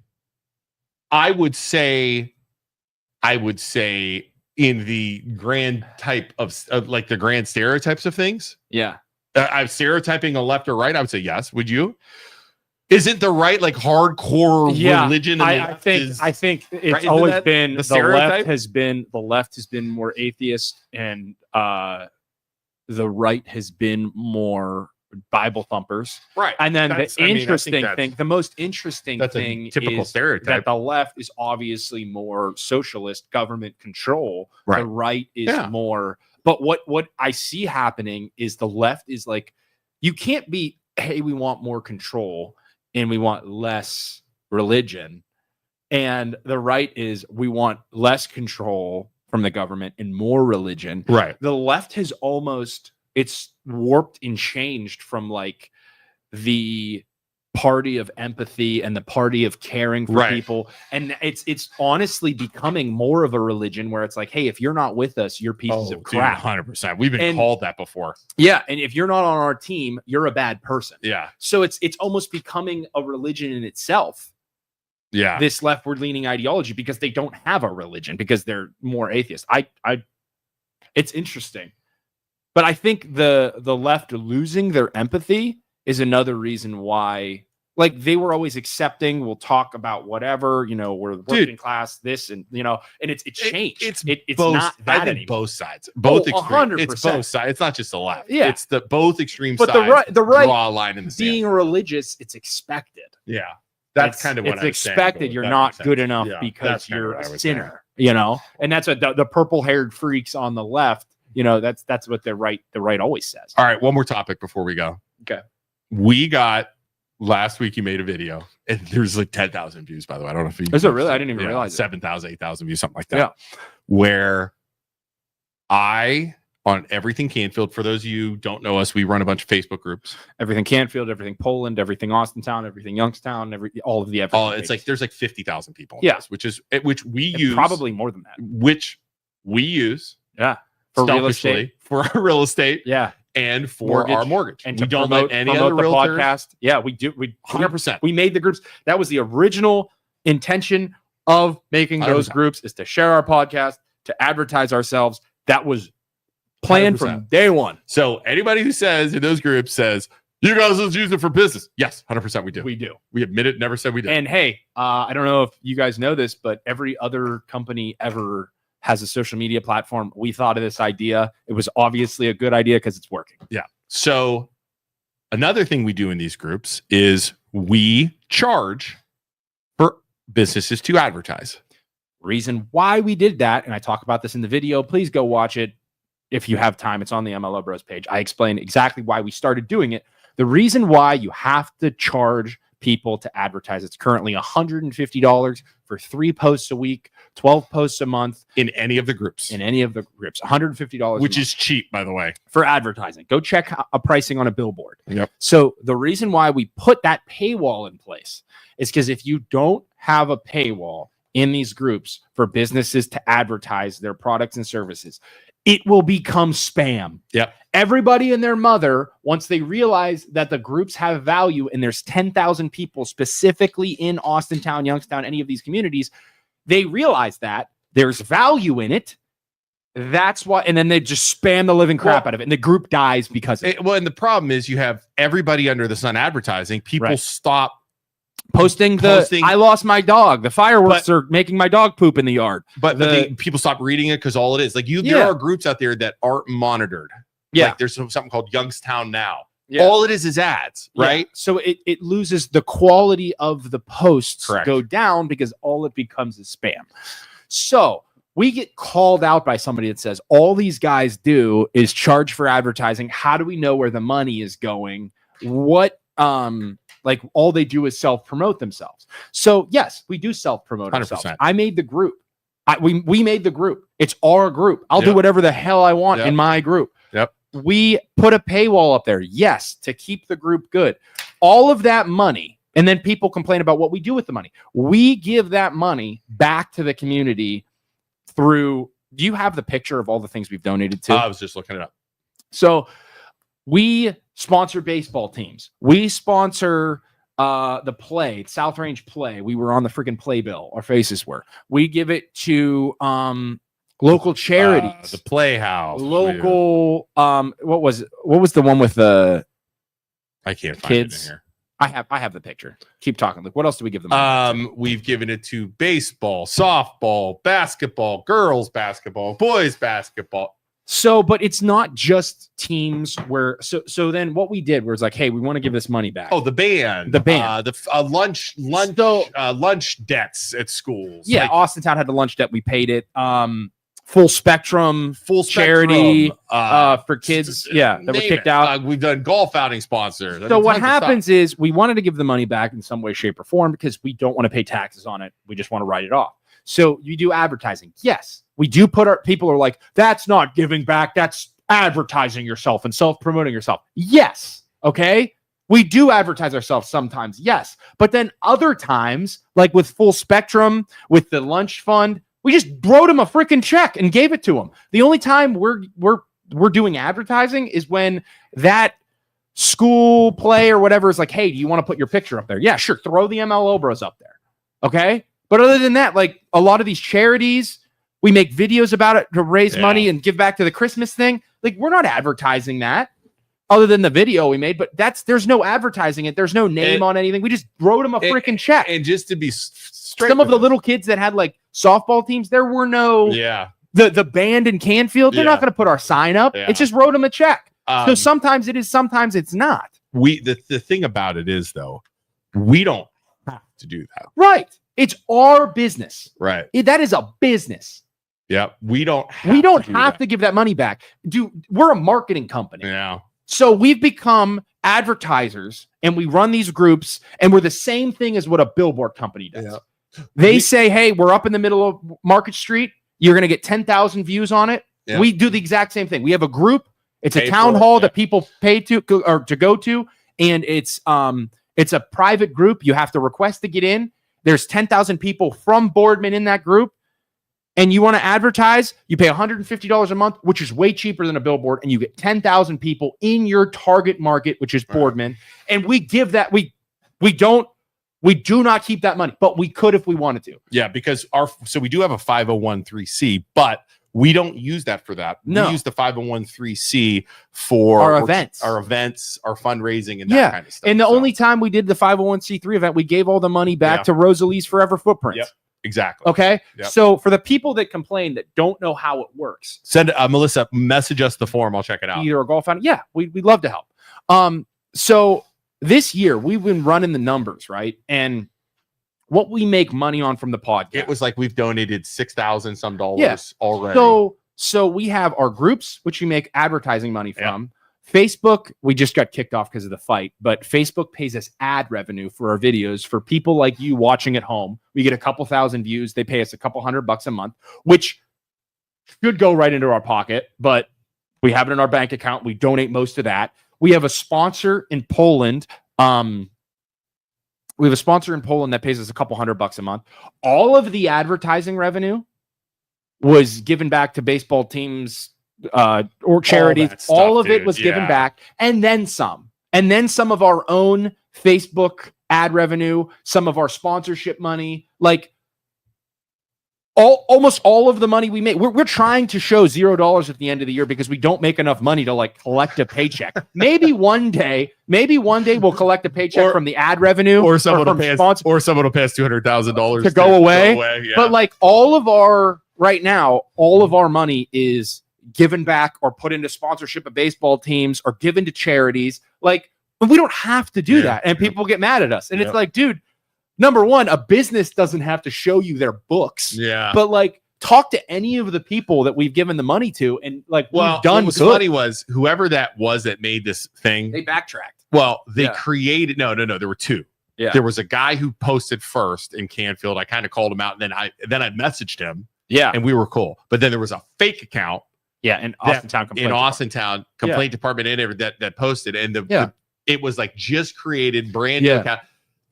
I would say in the grand type of the grand stereotypes of things. Yeah. I'm stereotyping a left or right. I would say yes. Would you? Isn't the right hardcore religion? And I think it's Right, isn't always that been the the stereotype? left has been more atheist and the right has been more Bible thumpers. right. And then That's- the I mean, I think interesting that's- thing, the most interesting That's a thing typical is stereotype. that the left is obviously more socialist government control. Right. The right is Yeah. more. But what I see happening is the left is you can't be, hey, we want more control and we want less religion. And the right is we want less control from the government and more religion. Right. The left has it's warped and changed from the party of empathy and the party of caring for Right. people. And it's honestly becoming more of a religion where it's hey, if you're not with us, you're pieces of crap. 100%. We've been And- called that before. Yeah. And if you're not on our team, you're a bad person. Yeah. So it's almost becoming a religion in itself, Yeah. this leftward leaning ideology, because they don't have a religion because they're more atheist. It's interesting. But I think the left losing their empathy is another reason why. Like they were always accepting. We'll talk about whatever, we're the working class, this and and it's changed. It's both, not that I think anymore. both sides, both extremes. 100%. It's both sides. It's not just the left. Yeah. It's the both extreme But sides. the right draw a line in the sand. being religious, it's expected. Yeah, that's kind of what it's I'm expected. saying, You're that not makes good sense. enough Yeah, because that's kinda you're what a I was sinner. And that's what the purple-haired freaks on the left. That's what the right always says. All right, one more topic before we go. Okay. We got last week. You made a video, and there's like 10,000 views. By the way, I don't know if you. Is it really? I didn't even realize it. 7,000, 8,000 views, something like that. Yeah. Where on Everything Canfield, for those of you who don't know us, we run a bunch of Facebook groups. Everything Canfield, everything Poland, everything Austintown, everything Youngstown, all of the everything. Oh, it's like there's like 50,000 people. Yeah. Which we And use probably more than that. Which we use. Yeah. For real selfishly estate. For our real estate. Yeah. And for our mortgage. And we to don't promote, let any promote other the realtors. podcast. Yeah, we do. We 100%. We made the groups. That was the original intention of making those 100%. groups, is to share our podcast, to advertise ourselves. That was planned 100%. from day one. So anybody who says in those groups says, you guys just use it for business. Yes, 100% we do. We do. We admit it, never said we did. And hey, I don't know if you guys know this, but every other company ever has a social media platform. We thought of this idea. It was obviously a good idea because it's working. Yeah. So another thing we do in these groups is we charge for businesses to advertise. Reason why we did that, and I talk about this in the video, please go watch it if you have time. It's on the MLO Bros page. I explain exactly why we started doing it. The reason why you have to charge people to advertise, it's currently $150 for 3 posts a week, 12 posts a month. In any of the groups. $150. Which is cheap, by the way. For advertising. Go check a pricing on a billboard. Yep. So the reason why we put that paywall in place is because if you don't have a paywall in these groups for businesses to advertise their products and services, it will become spam. Yep. Everybody and their mother, once they realize that the groups have value and there's 10,000 people specifically in Austintown, Youngstown, any of these communities, they realize that there's value in it. That's why, and then they just spam the living crap out of it, and the group dies because of it. Well, and the problem is you have everybody under the sun advertising. People stop posting I lost my dog. The fireworks are making my dog poop in the yard. But people stop reading it because all it is like there are groups out there that aren't monitored. Yeah. Like there's something called Youngstown Now. Yeah. All it is ads, right? Yeah. So it loses the quality of the posts. Correct. Go down because all it becomes is spam. So we get called out by somebody that says all these guys do is charge for advertising. How do we know where the money is going? What like all they do is self-promote themselves. So yes, we do self-promote 100%. ourselves. I made the group. We made the group. It's our group. I'll do whatever the hell I want in my group. Yep. We put a paywall up there, yes, to keep the group good. All of that money, and then people complain about what we do with the money. We give that money back to the community through. Do you have the picture of all the things we've donated to? I was just looking it up. So we sponsor baseball teams. We sponsor the play, South Range Play. We were on the freaking playbill. Our faces were. We give it to local charities. The Playhouse. Local what was the one with the I can't find kids? it in here. I have the picture. Keep talking. Like, what else do we give them? We've given it to baseball, softball, basketball, girls basketball, boys basketball. So, but it's not just teams where. So then what we did was like, hey, we want to give this money back. Oh, the band, lunch debts at schools. Yeah, like, Austintown had the lunch debt. We paid it. Full spectrum charity for kids. Yeah, that were kicked out. We've done golf outing sponsor. So what happens is we wanted to give the money back in some way, shape, or form because we don't want to pay taxes on it. We just want to write it off. So you do advertising. Yes, we do put our people are like, that's not giving back. That's advertising yourself and self-promoting yourself. Yes. Okay. We do advertise ourselves sometimes. Yes. But then other times, like with Full Spectrum, with the lunch fund, we just wrote him a freaking check and gave it to him. The only time we're doing advertising is when that school play or whatever is like, hey, do you want to put your picture up there? Yeah, sure. Throw the MLO Bros up there. Okay. But other than that, like a lot of these charities, we make videos about it to raise money and give back to the Christmas thing. Like, we're not advertising that other than the video we made, but there's no advertising it. There's no name on anything. We just wrote them a freaking check. And just to be straight, some of the little kids that had like softball teams, there were no, the band in Canfield, they're not going to put our sign up. It just wrote them a check. So sometimes it is, sometimes it's not. The thing about it is, though, we don't have to do that. Right. It's our business. Right. That is a business. Yeah. We don't have to give that money back. We're a marketing company. Yeah. So we've become advertisers and we run these groups and we're the same thing as what a billboard company does. Yeah. They say, hey, we're up in the middle of Market Street. You're going to get 10,000 views on it. Yeah. We do the exact same thing. We have a group. It's a town hall that people pay to go to. And it's a private group. You have to request to get in. There's 10,000 people from Boardman in that group. And you want to advertise, you pay $150 a month, which is way cheaper than a billboard. And you get 10,000 people in your target market, which is Boardman. And we give that, we do not keep that money, but we could if we wanted to. Yeah, because we do have a 501(c), but we don't use that for that. No. We use the 501(c) for our events, our fundraising, and that kind of stuff. And the only time we did the 501(c)(3) event, we gave all the money back to Rosalie's Forever Footprints. Yep. Exactly. Okay. Yep. So for the people that complain that don't know how it works, send Melissa, message us the form. I'll check it out. Either a golf fountain. Yeah, we'd love to help. So this year we've been running the numbers, right? And what we make money on from the podcast. It was like we've donated $6,000 some dollars already. So we have our groups, which we make advertising money from. Facebook, we just got kicked off because of the fight, but Facebook pays us ad revenue for our videos. For people like you watching at home, we get a couple thousand views. They pay us a couple $100 a month, which should go right into our pocket, but we have it in our bank account. We donate most of that. We have a sponsor in Poland. We have a sponsor in Poland that pays us a couple $100 a month. All of the advertising revenue was given back to baseball teams, or charities. All of it was given back, and then some. And then some of our own Facebook ad revenue, some of our sponsorship money, like almost all of the money we make. We're trying to show $0 at the end of the year because we don't make enough money to like collect a paycheck. Maybe one day we'll collect a paycheck from the ad revenue, or someone will pay us $200,000 to go away. But like right now, all of our money is given back or put into sponsorship of baseball teams or given to charities. Like, we don't have to do that. And people get mad at us. And it's like, dude, number one, a business doesn't have to show you their books. Yeah. But like, talk to any of the people that we've given the money to, and like, we've done. What was funny was whoever that was that made this thing, they backtracked. Well, they created no. There were two. Yeah. There was a guy who posted first in Canfield. I kind of called him out, and then I messaged him. Yeah. And we were cool. But then there was a fake account. Yeah, in Austintown complaint department and that posted, and it was like just created brand new account.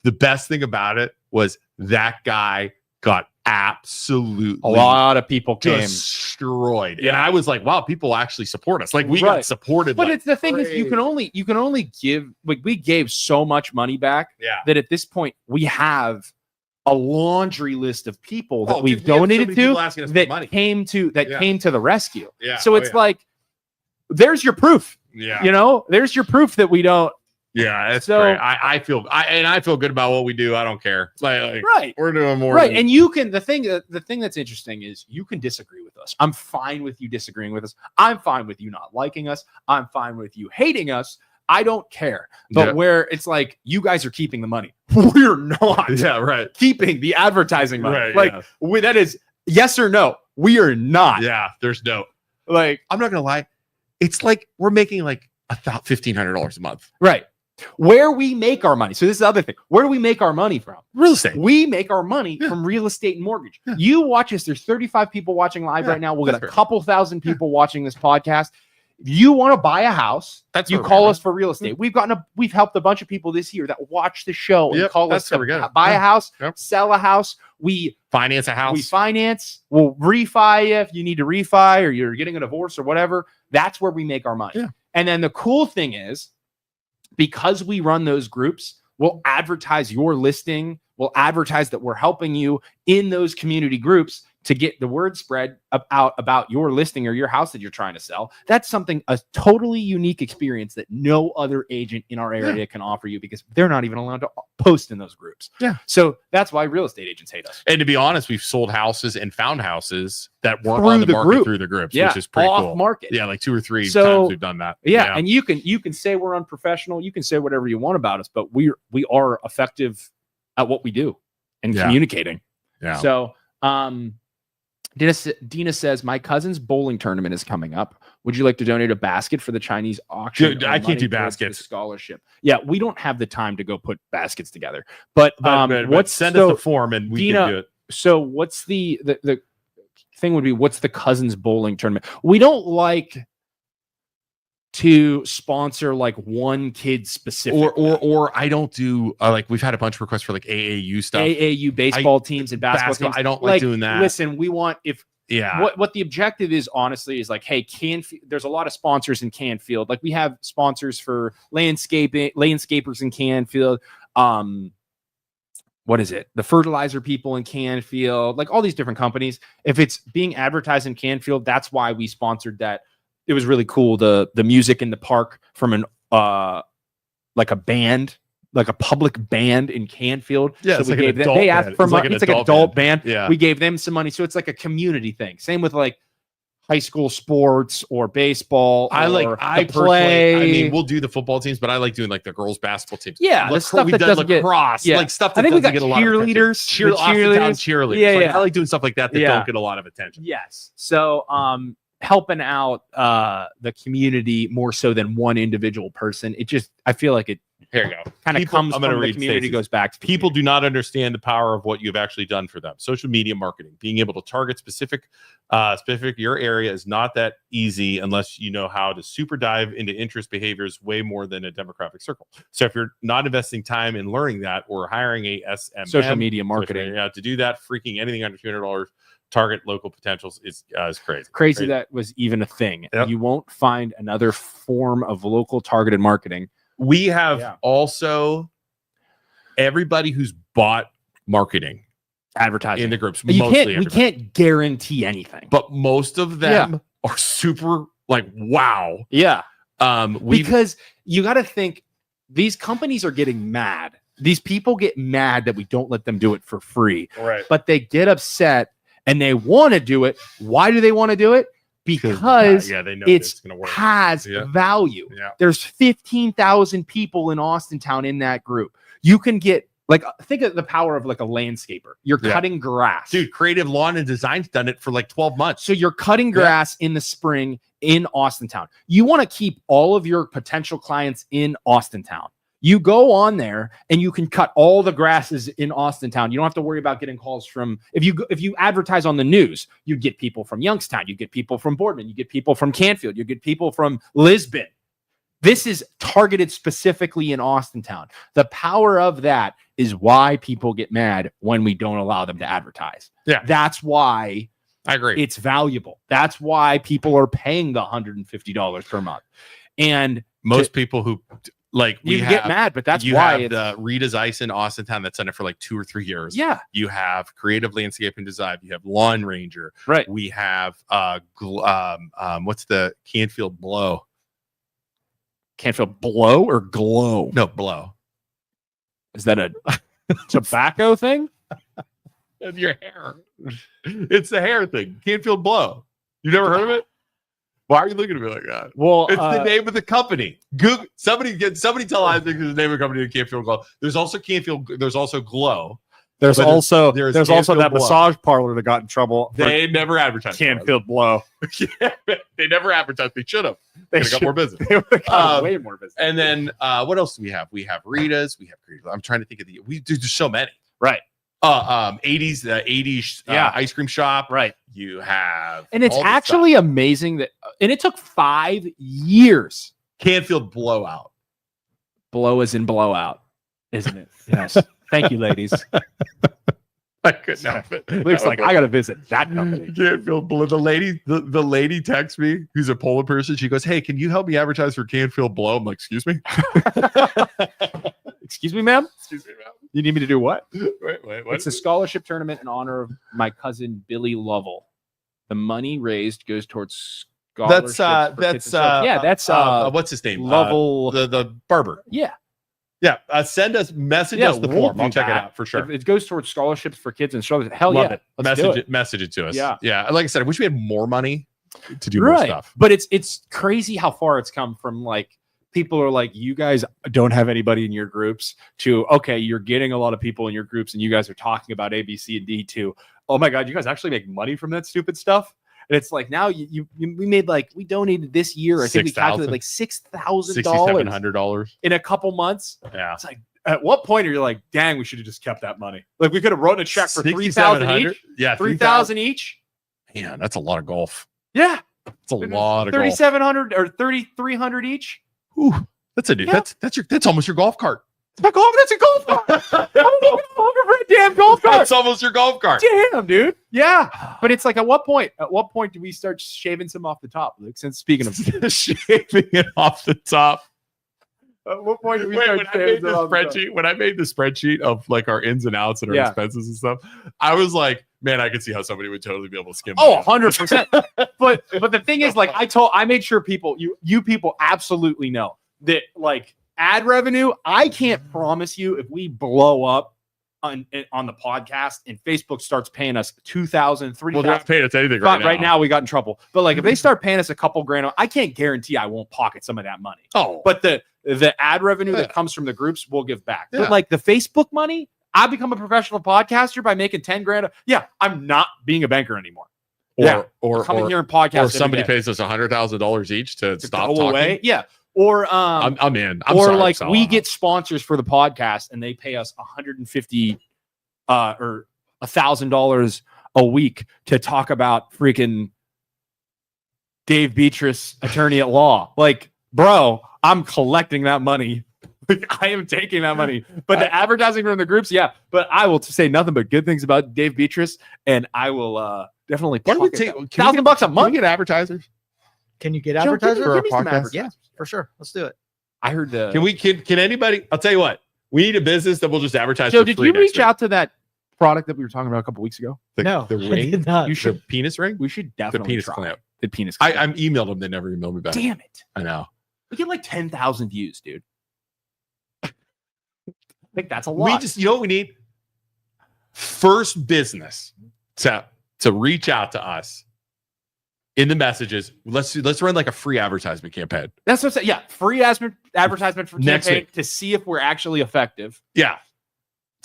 The best thing about it was that guy got absolutely a lot of people destroyed, and I was like, wow, people actually support us. Like we got supported. But it's the thing is, you can only give, like, we gave so much money back that at this point we have a laundry list of people that we've donated to that came to the rescue. Yeah. So it's like, there's your proof. Yeah. You know, there's your proof that we don't. Yeah, that's great. I feel good about what we do. I don't care. Like we're doing more. Right. And you can, the thing that's interesting is you can disagree with us. I'm fine with you disagreeing with us. I'm fine with you not liking us. I'm fine with you hating us. I don't care. But where it's like, you guys are keeping the money. We're not. Yeah, right. Keeping the advertising money. Right, that is yes or no. We are not. Yeah, there's no. Like, I'm not gonna lie. It's like we're making like $1,500 a month. Right. Where we make our money. So this is the other thing. Where do we make our money from? Real estate. We make our money from real estate and mortgage. Yeah. You watch us. There's 35 people watching live right now. We'll get a couple thousand people watching this podcast. If you want to buy a house, you call us for real estate. We've helped a bunch of people this year that watch the show and call us to buy a house, sell a house. We finance a house. We'll refi if you need to refi or you're getting a divorce or whatever. That's where we make our money. Yeah. And then the cool thing is, because we run those groups, we'll advertise your listing We'll advertise that we're helping you in those community groups to get the word spread about your listing or your house that you're trying to sell. That's a totally unique experience that no other agent in our area can offer you, because they're not even allowed to post in those groups. Yeah. So that's why real estate agents hate us. And to be honest, we've sold houses and found houses that weren't on the market through the groups, which is pretty off cool. market. Yeah, like 2 or 3 times we've done that. Yeah, and you can say we're unprofessional, you can say whatever you want about us, but we are effective at what we do and communicating. Yeah. So Dina says, my cousin's bowling tournament is coming up. Would you like to donate a basket for the Chinese auction? Dude, I can't do baskets. Scholarship. Yeah, we don't have the time to go put baskets together. But send us the form and we can do it. So what's the thing would be, what's the cousin's bowling tournament? We don't like to sponsor like one kid specific, or I don't do like, we've had a bunch of requests for like AAU stuff, AAU baseball teams and basketball teams. I don't like doing that. Listen, we want what the objective is, honestly, is like, hey, there's a lot of sponsors in Canfield. Like we have sponsors for landscapers in Canfield. What is it? The fertilizer people in Canfield, like all these different companies. If it's being advertised in Canfield, that's why we sponsored that. It was really cool. The music in the park from an like a band, like a public band in Canfield. Yeah, so we gave them. They asked for money. It's like an adult band. Yeah, we gave them some money. So it's like a community thing. Same with like high school sports or baseball. I play. I mean, we'll do the football teams, but I like doing like the girls basketball teams. Yeah, the stuff that doesn't lacrosse, like stuff that doesn't get a lot of cheerleaders. Cheerleaders. Yeah, like, I like doing stuff like that don't get a lot of attention. Yes. So helping out the community more so than one individual person. I feel like it here you go. Kind of comes from the community, goes back to people do not understand the power of what you've actually done for them. Social media marketing, being able to target specific your area is not that easy unless you know how to super dive into interest behaviors way more than a demographic circle. So if you're not investing time in learning that or hiring a SMM, social media marketing, to do that, freaking anything under $200 target local potentials is crazy. Crazy that was even a thing. Yep. You won't find another form of local targeted marketing. We have also everybody who's bought marketing advertising in the groups. We can't guarantee anything, but most of them are super like, wow. Yeah. Because you got to think these companies are getting mad. These people get mad that we don't let them do it for free. Right. But they get upset and they want to do it. Why do they want to do it? Because they know it has value. Yeah. There's 15,000 people in Austintown in that group. You can get, like, think of the power of like a landscaper. You're cutting grass. Dude, Creative Lawn and Design's done it for like 12 months. So you're cutting grass in the spring in Austintown. You want to keep all of your potential clients in Austintown. You go on there and you can cut all the grasses in Austintown. You don't have to worry about getting calls from, if you advertise on the news, you get people from Youngstown, you get people from Boardman, you get people from Canfield, you get people from Lisbon. This is targeted specifically in Austintown. The power of that is why people get mad when we don't allow them to advertise. Yeah. That's why I agree. It's valuable. That's why people are paying the $150 per month. And most people who like get mad, but that's you why have the Rita's Ice in Austintown that's done it for like 2 or 3 years. Yeah. You have Creative Landscape and Design. You have Lawn Ranger. Right. We have what's the Canfield Blow? Canfield Blow or Glow? No, Blow. Is that a tobacco thing? Of your hair. It's the hair thing. Canfield Blow. You never heard of it? Why are you looking at me like that? Well, it's the name of the company. Google somebody tell Isaac the name of the company. Canfield Glow. There's also Canfield. There's also Glow. There's also that Blow. massage parlor that got in trouble. They never advertised Canfield Blow. They never advertised. They should have. They got more business. They would have got way more business. And then what else do we have? We have Rita's. We have Creative. I'm trying to think of there's so many. Right. 80s ice cream shop. Right. You have, and it's actually amazing that, and it took 5 years. Canfield Blowout. Blow is in blowout, isn't it? Yes. Thank you, ladies. I couldn't help it. Looks like I got to visit that company. Canfield Blow. The lady texts me, who's a Poland person. She goes, "Hey, can you help me advertise for Canfield Blow?" I'm like, "Excuse me." Excuse me, ma'am. Excuse me, ma'am. You need me to do what? Wait, what? It's a scholarship tournament in honor of my cousin Billy Lovell. The money raised goes towards scholarships. That's what's his name? Lovell. The barber. Yeah. Yeah. Message us the we'll form. I'll do check it that. out for sure. It goes towards scholarships for kids and struggles. Hell Love yeah. it. Let's do Message it to us. Yeah. Yeah. Like I said, I wish we had more money to do more stuff. But it's crazy how far it's come from like people are like, you guys don't have anybody in your groups to, okay, you're getting a lot of people in your groups and you guys are talking about A, B, C, and D too. Oh my God, you guys actually make money from that stupid stuff? And it's like now we made like, we donated this year, I think we calculated like $6,000. $6,700 in a couple months. Yeah. It's like, at what point are you like, dang, we should have just kept that money? Like we could have wrote a check for $3,000 each. Yeah. $3,000 each. Man, that's a lot of golf. Yeah. It's a lot of golf. $3,700 or $3,300 each. Ooh, that's a Yeah. that's almost your golf cart. That's a golf cart. I'm for a damn golf cart. That's almost your golf cart. Damn, dude. Yeah. But it's like, at what point do we start shaving some off the top, Luke? Since speaking of Shaving it off the top. at what point do we Wait, start when I made the some off the top? spreadsheet, when I made the spreadsheet of like our ins and outs and our Yeah. expenses and stuff, I was like, man, I could see how somebody would totally be able to skim. Oh, that. 100%. But the thing is, like, I made sure you people absolutely know that, like, ad revenue, I can't promise you if we blow up on the podcast and Facebook starts paying us $2,000, $3,000. Well, they're not paying us anything Right now we got in trouble. But like, if they start paying us a couple grand, I can't guarantee I won't pocket some of that money. Oh, But the ad revenue Yeah. that comes from the groups, we'll give back. Yeah. But like the Facebook money, I become a professional podcaster by making 10 grand. Yeah, I'm not being a banker anymore. or Coming here and podcast. or somebody pays us $100,000 each to stop go talking. away. Yeah. Or I'm in. I'm or sorry, like Sal. we get sponsors for the podcast and they pay us $150 or $1,000 a week to talk about freaking Dave Beatrice, attorney at law. Like, bro, I'm collecting that money. Like, I am taking that money. But the advertising from the groups, yeah. But I will say nothing but good things about Dave Beatrice, and I will definitely What do we pocket take? that. Can we $1,000 a Can we month. get advertisers? Can you get Joe, give me- advertisers? for give me some podcast? advertisers. Yeah, for sure. Let's do it. I heard the. Can anybody? I'll tell you what. We need a business that will just advertise. Joe, for did free you next reach week. out to that product that we were talking about a couple weeks ago? No, the I ring, did not. You the should. penis ring, We should the definitely penis try. clamp. The penis. I clamp. emailed them. They never emailed me back. Damn it. I know. We get like 10,000 views, dude. I think that's a We lot. just, you know what we need? First business to reach out to us in the messages. Let's run like a free advertisement campaign. That's what I'm saying. Yeah, free advertisement for Next campaign week. to see if we're actually effective. Yeah.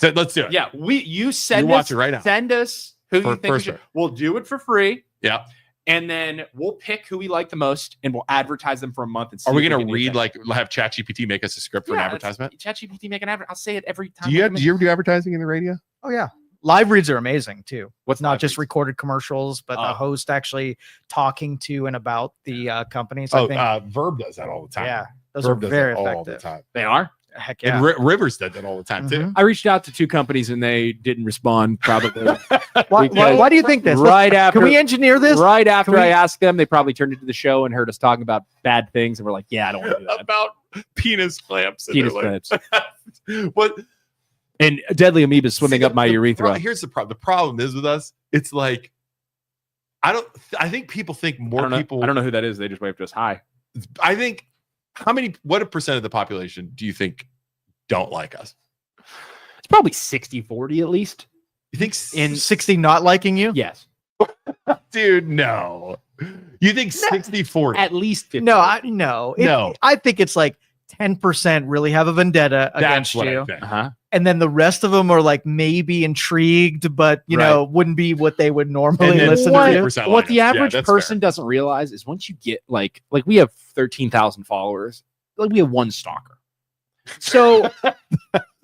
So let's do it. Yeah, you send You're us watching right now. Send us who For you think we first should. one. We'll do it for free, Yeah. and then we'll pick who we like the most, and we'll advertise them for a month. And see Are we if going get to any read attention. like have ChatGPT make us a script for an advertisement? ChatGPT make an advert. I'll say it every time. Do you ever do advertising in the radio? Oh yeah, live reads are amazing too. What's Not live just reads? recorded commercials, but Oh. the host actually talking to and about the companies. I Oh, think. Verb does that all the time. Yeah, those Verb are does very that all the effective. time. They are. Heck yeah. And Rivers does that all the time too. Mhm. I reached out to 2 companies and they didn't respond. Probably Why do you think this? right after. Can we engineer this? Right after Can I we- asked them, they probably turned into the show and heard us talking about bad things, and we're like, "Yeah, I don't want to do that." About penis clamps. And Penis they're like- clips What? and deadly amoeba swimming See, up my urethra. Here's the problem. The problem is with us. It's like I think people think more people. I don't know who that is. They just waved us hi. I think what a percent of the population do you think don't like us? It's probably 60-40 at least. You think In 60 not liking you? Yes, dude, no. You think 60-40? at least 50. No, No. I think it's like 10% really have a vendetta That's against what you. I think. Uh-huh. And then the rest of them are like maybe intrigued, but wouldn't be what they would normally And then listen what- to. 40% What like the us. Yeah, average that's person fair. doesn't realize is once you get like we have 13,000 followers, like we have 1 stalker. So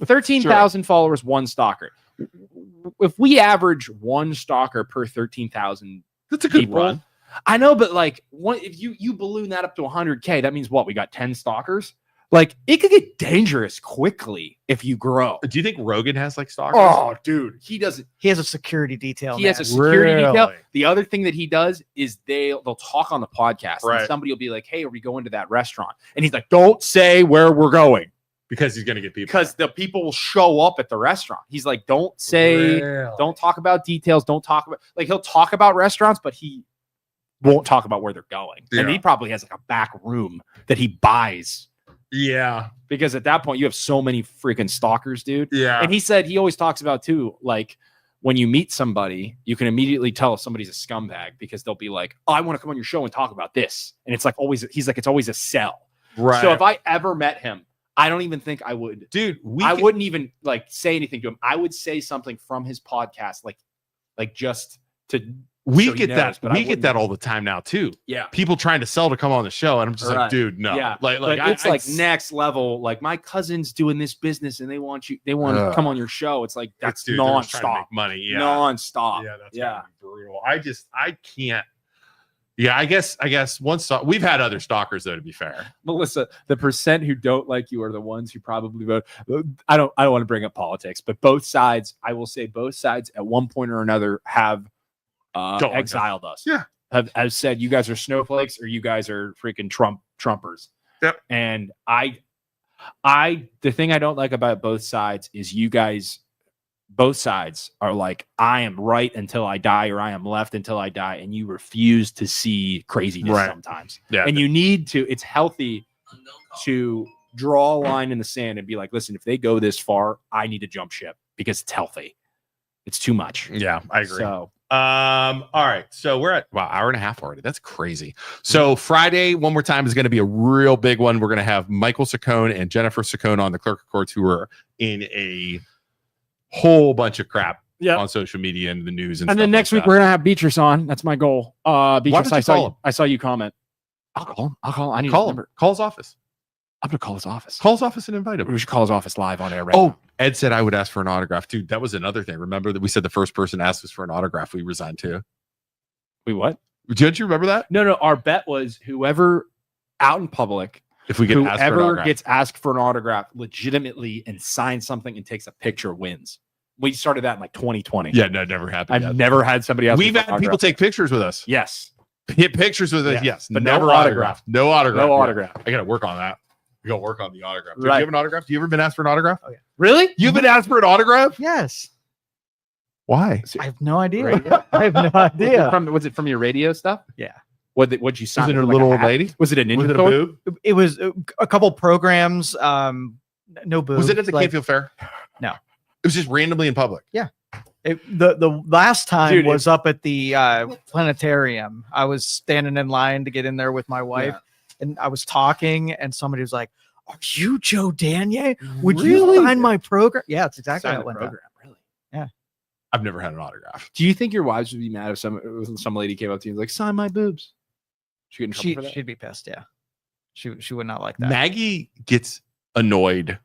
13,000 followers, 1 stalker. If we average 1 stalker per 13,000 That's a good people, run. I know, but like if you balloon that up to 100K, that means what? We got 10 stalkers. Like it could get dangerous quickly if you grow. Do you think Rogan has like stalkers? Oh, dude, he doesn't. He has a security detail. He has a man. security detail. Really? The other thing that he does is they'll talk on the podcast, Right. and somebody will be like, "Hey, are we going to that restaurant?" And he's like, "Don't say where we're going." because he's going to get people. Because the people will show up at the restaurant. He's like, don't talk about details. Don't talk about, like, he'll talk about restaurants, but he won't talk about where they're going. Yeah. And he probably has like a back room that he buys. Yeah. Because at that point, you have so many freaking stalkers, dude. Yeah. And he said, he always talks about too, like, when you meet somebody, you can immediately tell if somebody's a scumbag because they'll be like, oh, I want to come on your show and talk about this. And it's like always, he's like, it's always a sell. Right. So if I ever met him, I don't even think I would. Dude, I wouldn't even like say anything to him. I would say something from his podcast, like just to. We so he get knows, that. but We I get wouldn't. that all the time now too. Yeah. People trying to sell to come on the show, and I'm just like, Right. dude, no. Yeah. Like But it's I, like next level. Like my cousin's doing this business, and they want to come on your show. It's like that's dude, they're just trying to nonstop. make money. Yeah. Nonstop. Yeah, that's yeah. brutal. I can't. Yeah, I guess one we've had other stalkers though. To be fair, Melissa, the percent who don't like you are the ones who probably vote. I don't want to bring up politics, but both sides, I will say, both sides at one point or another have exiled us. Yeah, have said you guys are snowflakes or you guys are freaking Trumpers. Yep. And the thing I don't like about both sides is you guys. Both sides are like, I am right until I die, or I am left until I die, and you refuse to see craziness sometimes. Yeah, and you need to. It's healthy to draw a line in the sand and be like, listen, if they go this far, I need to jump ship because it's healthy. It's too much. Yeah, I agree. So, all right. So we're at hour and a half already. That's crazy. So Friday, one more time, is going to be a real big one. We're going to have Michael Saccone and Jennifer Saccone on the Clerk of Courts, who are in a whole bunch of crap on social media and the news. And then next week we're gonna have Beatrice on. That's my goal. Beatrice, I saw you comment. I'll call him. I need call his him. number. Call his office. I'm gonna call his office. Call his office and invite him. We should call his office live on air. Right now. Ed said I would ask for an autograph too. That was another thing. Remember that we said the first person asked us for an autograph, we resigned to. We what? Did you remember that? No. Our bet was whoever out in public, if we get gets asked for an autograph legitimately and signs something and takes a picture, wins. We started that in like 2020. Yeah, no, never happened. I've never had somebody else. We've had people take pictures with us. Yes. Hit pictures with us. Yes. But never autograph. No autograph. No autograph. I got to work on that. We got to work on the autograph. Do Right. you have an autograph? Do you ever been asked for an autograph? Oh, yeah. Really? You've been asked for an autograph? Yes. Why? I have no idea. I have no idea. Was it from your radio stuff? Yeah. What'd you sign? Was it a Like little hat? old lady? Was it a ninja? Was it a sword? boob? It was a couple programs. No boobs. Was it at the like, Capefield Fair? No. It was just randomly in public. Yeah. The last time Dude, was up at the planetarium. I was standing in line to get in there with my wife, and I was talking, and somebody was like, "Are you Joe Danyi? Would you sign my program?" Yeah, it's exactly how it went down. Really? Yeah. I've never had an autograph. Do you think your wives would be mad if some lady came up to you and was like, sign my boobs? She get in trouble for that? She'd be pissed. Yeah. She would not like that. Maggie gets annoyed.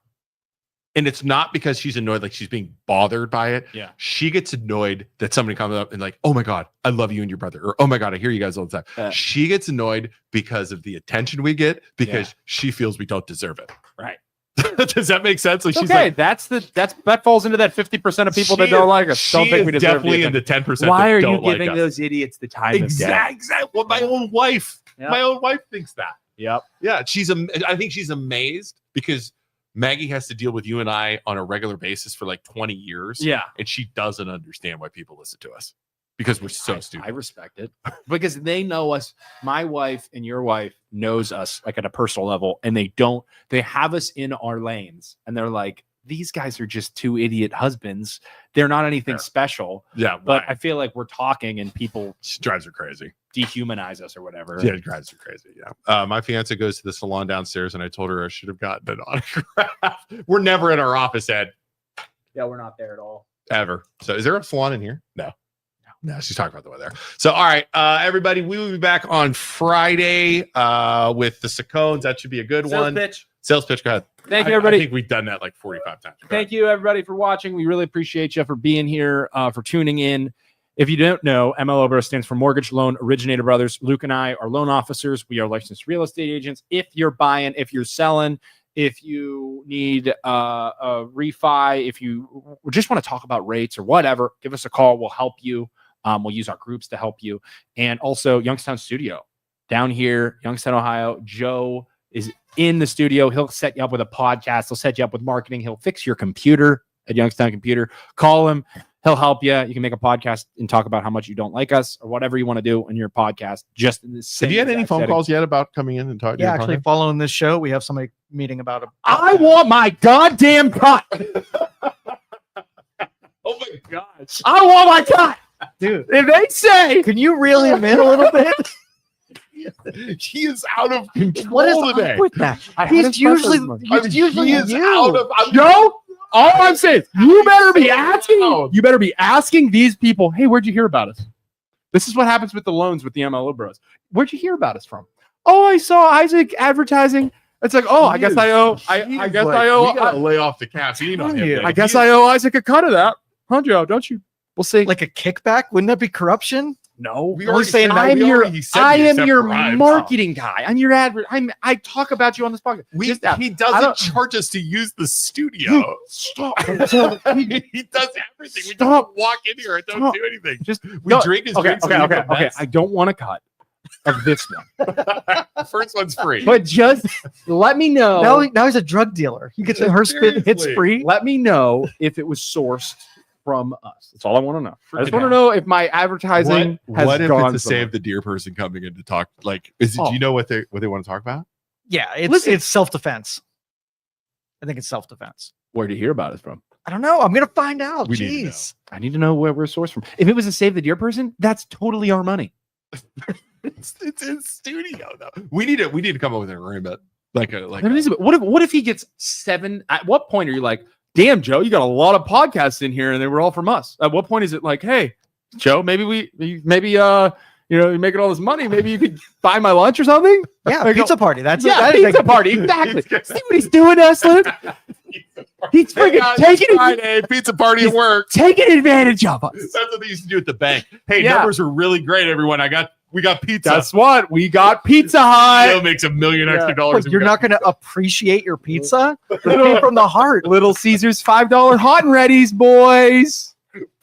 And it's not because she's annoyed, like she's being bothered by it. Yeah. She gets annoyed that somebody comes up and like, oh my God, I love you and your brother. Or, oh my God, I hear you guys all the time. She gets annoyed because of the attention we get because she feels we don't deserve it. Right. Does that make sense? Like, she's okay, like, that falls into that 50% of people that don't like us. Don't think we deserve definitely in the 10%. Why are you don't giving like us. those idiots the time of day? Exactly. Well, my own wife. Yep. My own wife thinks that. Yep. Yeah, I think she's amazed because Maggie has to deal with you and I on a regular basis for like 20 years. Yeah. And she doesn't understand why people listen to us because we're so stupid. I respect it because they know us. My wife and your wife knows us like at a personal level, and they have us in our lanes, and they're like, these guys are just two idiot husbands. They're not anything special. Yeah. But I feel like we're talking and people drives her crazy. Dehumanize us or whatever. Yeah, it drives her crazy. Yeah. My fiance goes to the salon downstairs, and I told her I should have gotten an autograph. We're never in our office, Ed. Yeah, we're not there at all. Ever. So is there a salon in here? No, she's talking about the weather. So, all right, everybody, we will be back on Friday with the Saccones. That should be a good one. Sales pitch. Go ahead. Thank you, everybody. I think we've done that like 45 times. Thank you, everybody, for watching. We really appreciate you for being here, for tuning in. If you don't know, MLO Bros stands for Mortgage Loan Originator Brothers. Luke and I are loan officers. We are licensed real estate agents. If you're buying, if you're selling, if you need a refi, if you just want to talk about rates or whatever, give us a call. We'll help you. We'll use our groups to help you. And also Youngstown Studio down here, Youngstown, Ohio. Joe is in the studio. He'll set you up with a podcast. He'll set you up with marketing. He'll fix your computer at Youngstown Computer. Call him. He'll help you. You can make a podcast and talk about how much you don't like us or whatever you want to do in your podcast. Just in the same. Have you had any exact phone setting. calls yet about coming in and talking? Yeah, actually, following this show, we have somebody meeting about a. I want my goddamn cut. Oh my gosh. I want my cut. Dude, If they say, can you reel him in a little bit? He is out of control What is today. up with that? I had He's to usually fuck with I mean, he's usually he is you. out of. Joe, all I'm saying is you better be asking these people, hey, where'd you hear about us? This is what happens with the loans with the MLO bros. Where'd you hear about us from? Oh, I saw Isaac advertising. It's like, oh, I guess I owe. I guess I owe. We gotta lay off the caffeine on him. I guess I owe Isaac a cut of that, huh, Joe? Don't you? We'll see. Like a kickback? Wouldn't that be corruption? No, We Only already saying said that that. I'm We your, already said I we am accept your bribes. marketing guy. I'm your I talk about you on this podcast. He I doesn't don't- charge us to use the studio. Stop. he does everything. We just walk in here and don't Stop. do anything. Just We drink his okay, drinks. okay, and okay, leave the okay. mess. I don't want a cut of this one, The first one's free. but just let me know. Now he's a drug dealer. He gets her spit hits Seriously. free. Let me know if it was sourced from us. That's all I want to know. I just Okay. want to know if my advertising has what if gone it's a somewhere. save the deer person coming in to talk? Like, do Oh. you know what they want to talk about? Yeah, Listen. it's self-defense. I think it's self-defense. Where did you hear about us from? I don't know. I'm gonna find out. We need to know. Jeez. I need to know where we're sourced from. If it was a save the deer person, that's totally our money. It's in studio though. We need to come up with an agreement. Like What if he gets 7? At what point are you like, damn, Joe, you got a lot of podcasts in here and they were all from us? At what point is it like, hey, Joe, maybe you're making all this money. Maybe you could buy my lunch or something? Yeah, There you pizza party. That's Yeah, that is pizza like- party. Exactly. See what he's doing, us, Luke? He's Hey freaking guys, taking it's Friday, pizza party at work. taking advantage of us. That's what they used to do at the bank. Hey, Yeah. numbers are really great, everyone. We got pizza. Guess what? We got Pizza Joe Hut. makes $1 million extra Yeah. dollars. You're not gonna appreciate your pizza? It came from the heart. Little Caesars $5 hot and readies, boys.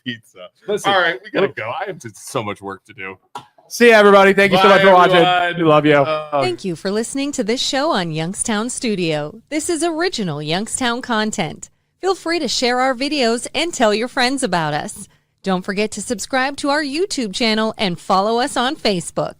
pizza. Listen, All right, we gotta go. I have so much work to do. see you, everybody. Thank you so Bye, much for watching. everyone. We love you. Thank you for listening to this show on Youngstown Studio. This is original Youngstown content. Feel free to share our videos and tell your friends about us. Don't forget to subscribe to our YouTube channel and follow us on Facebook.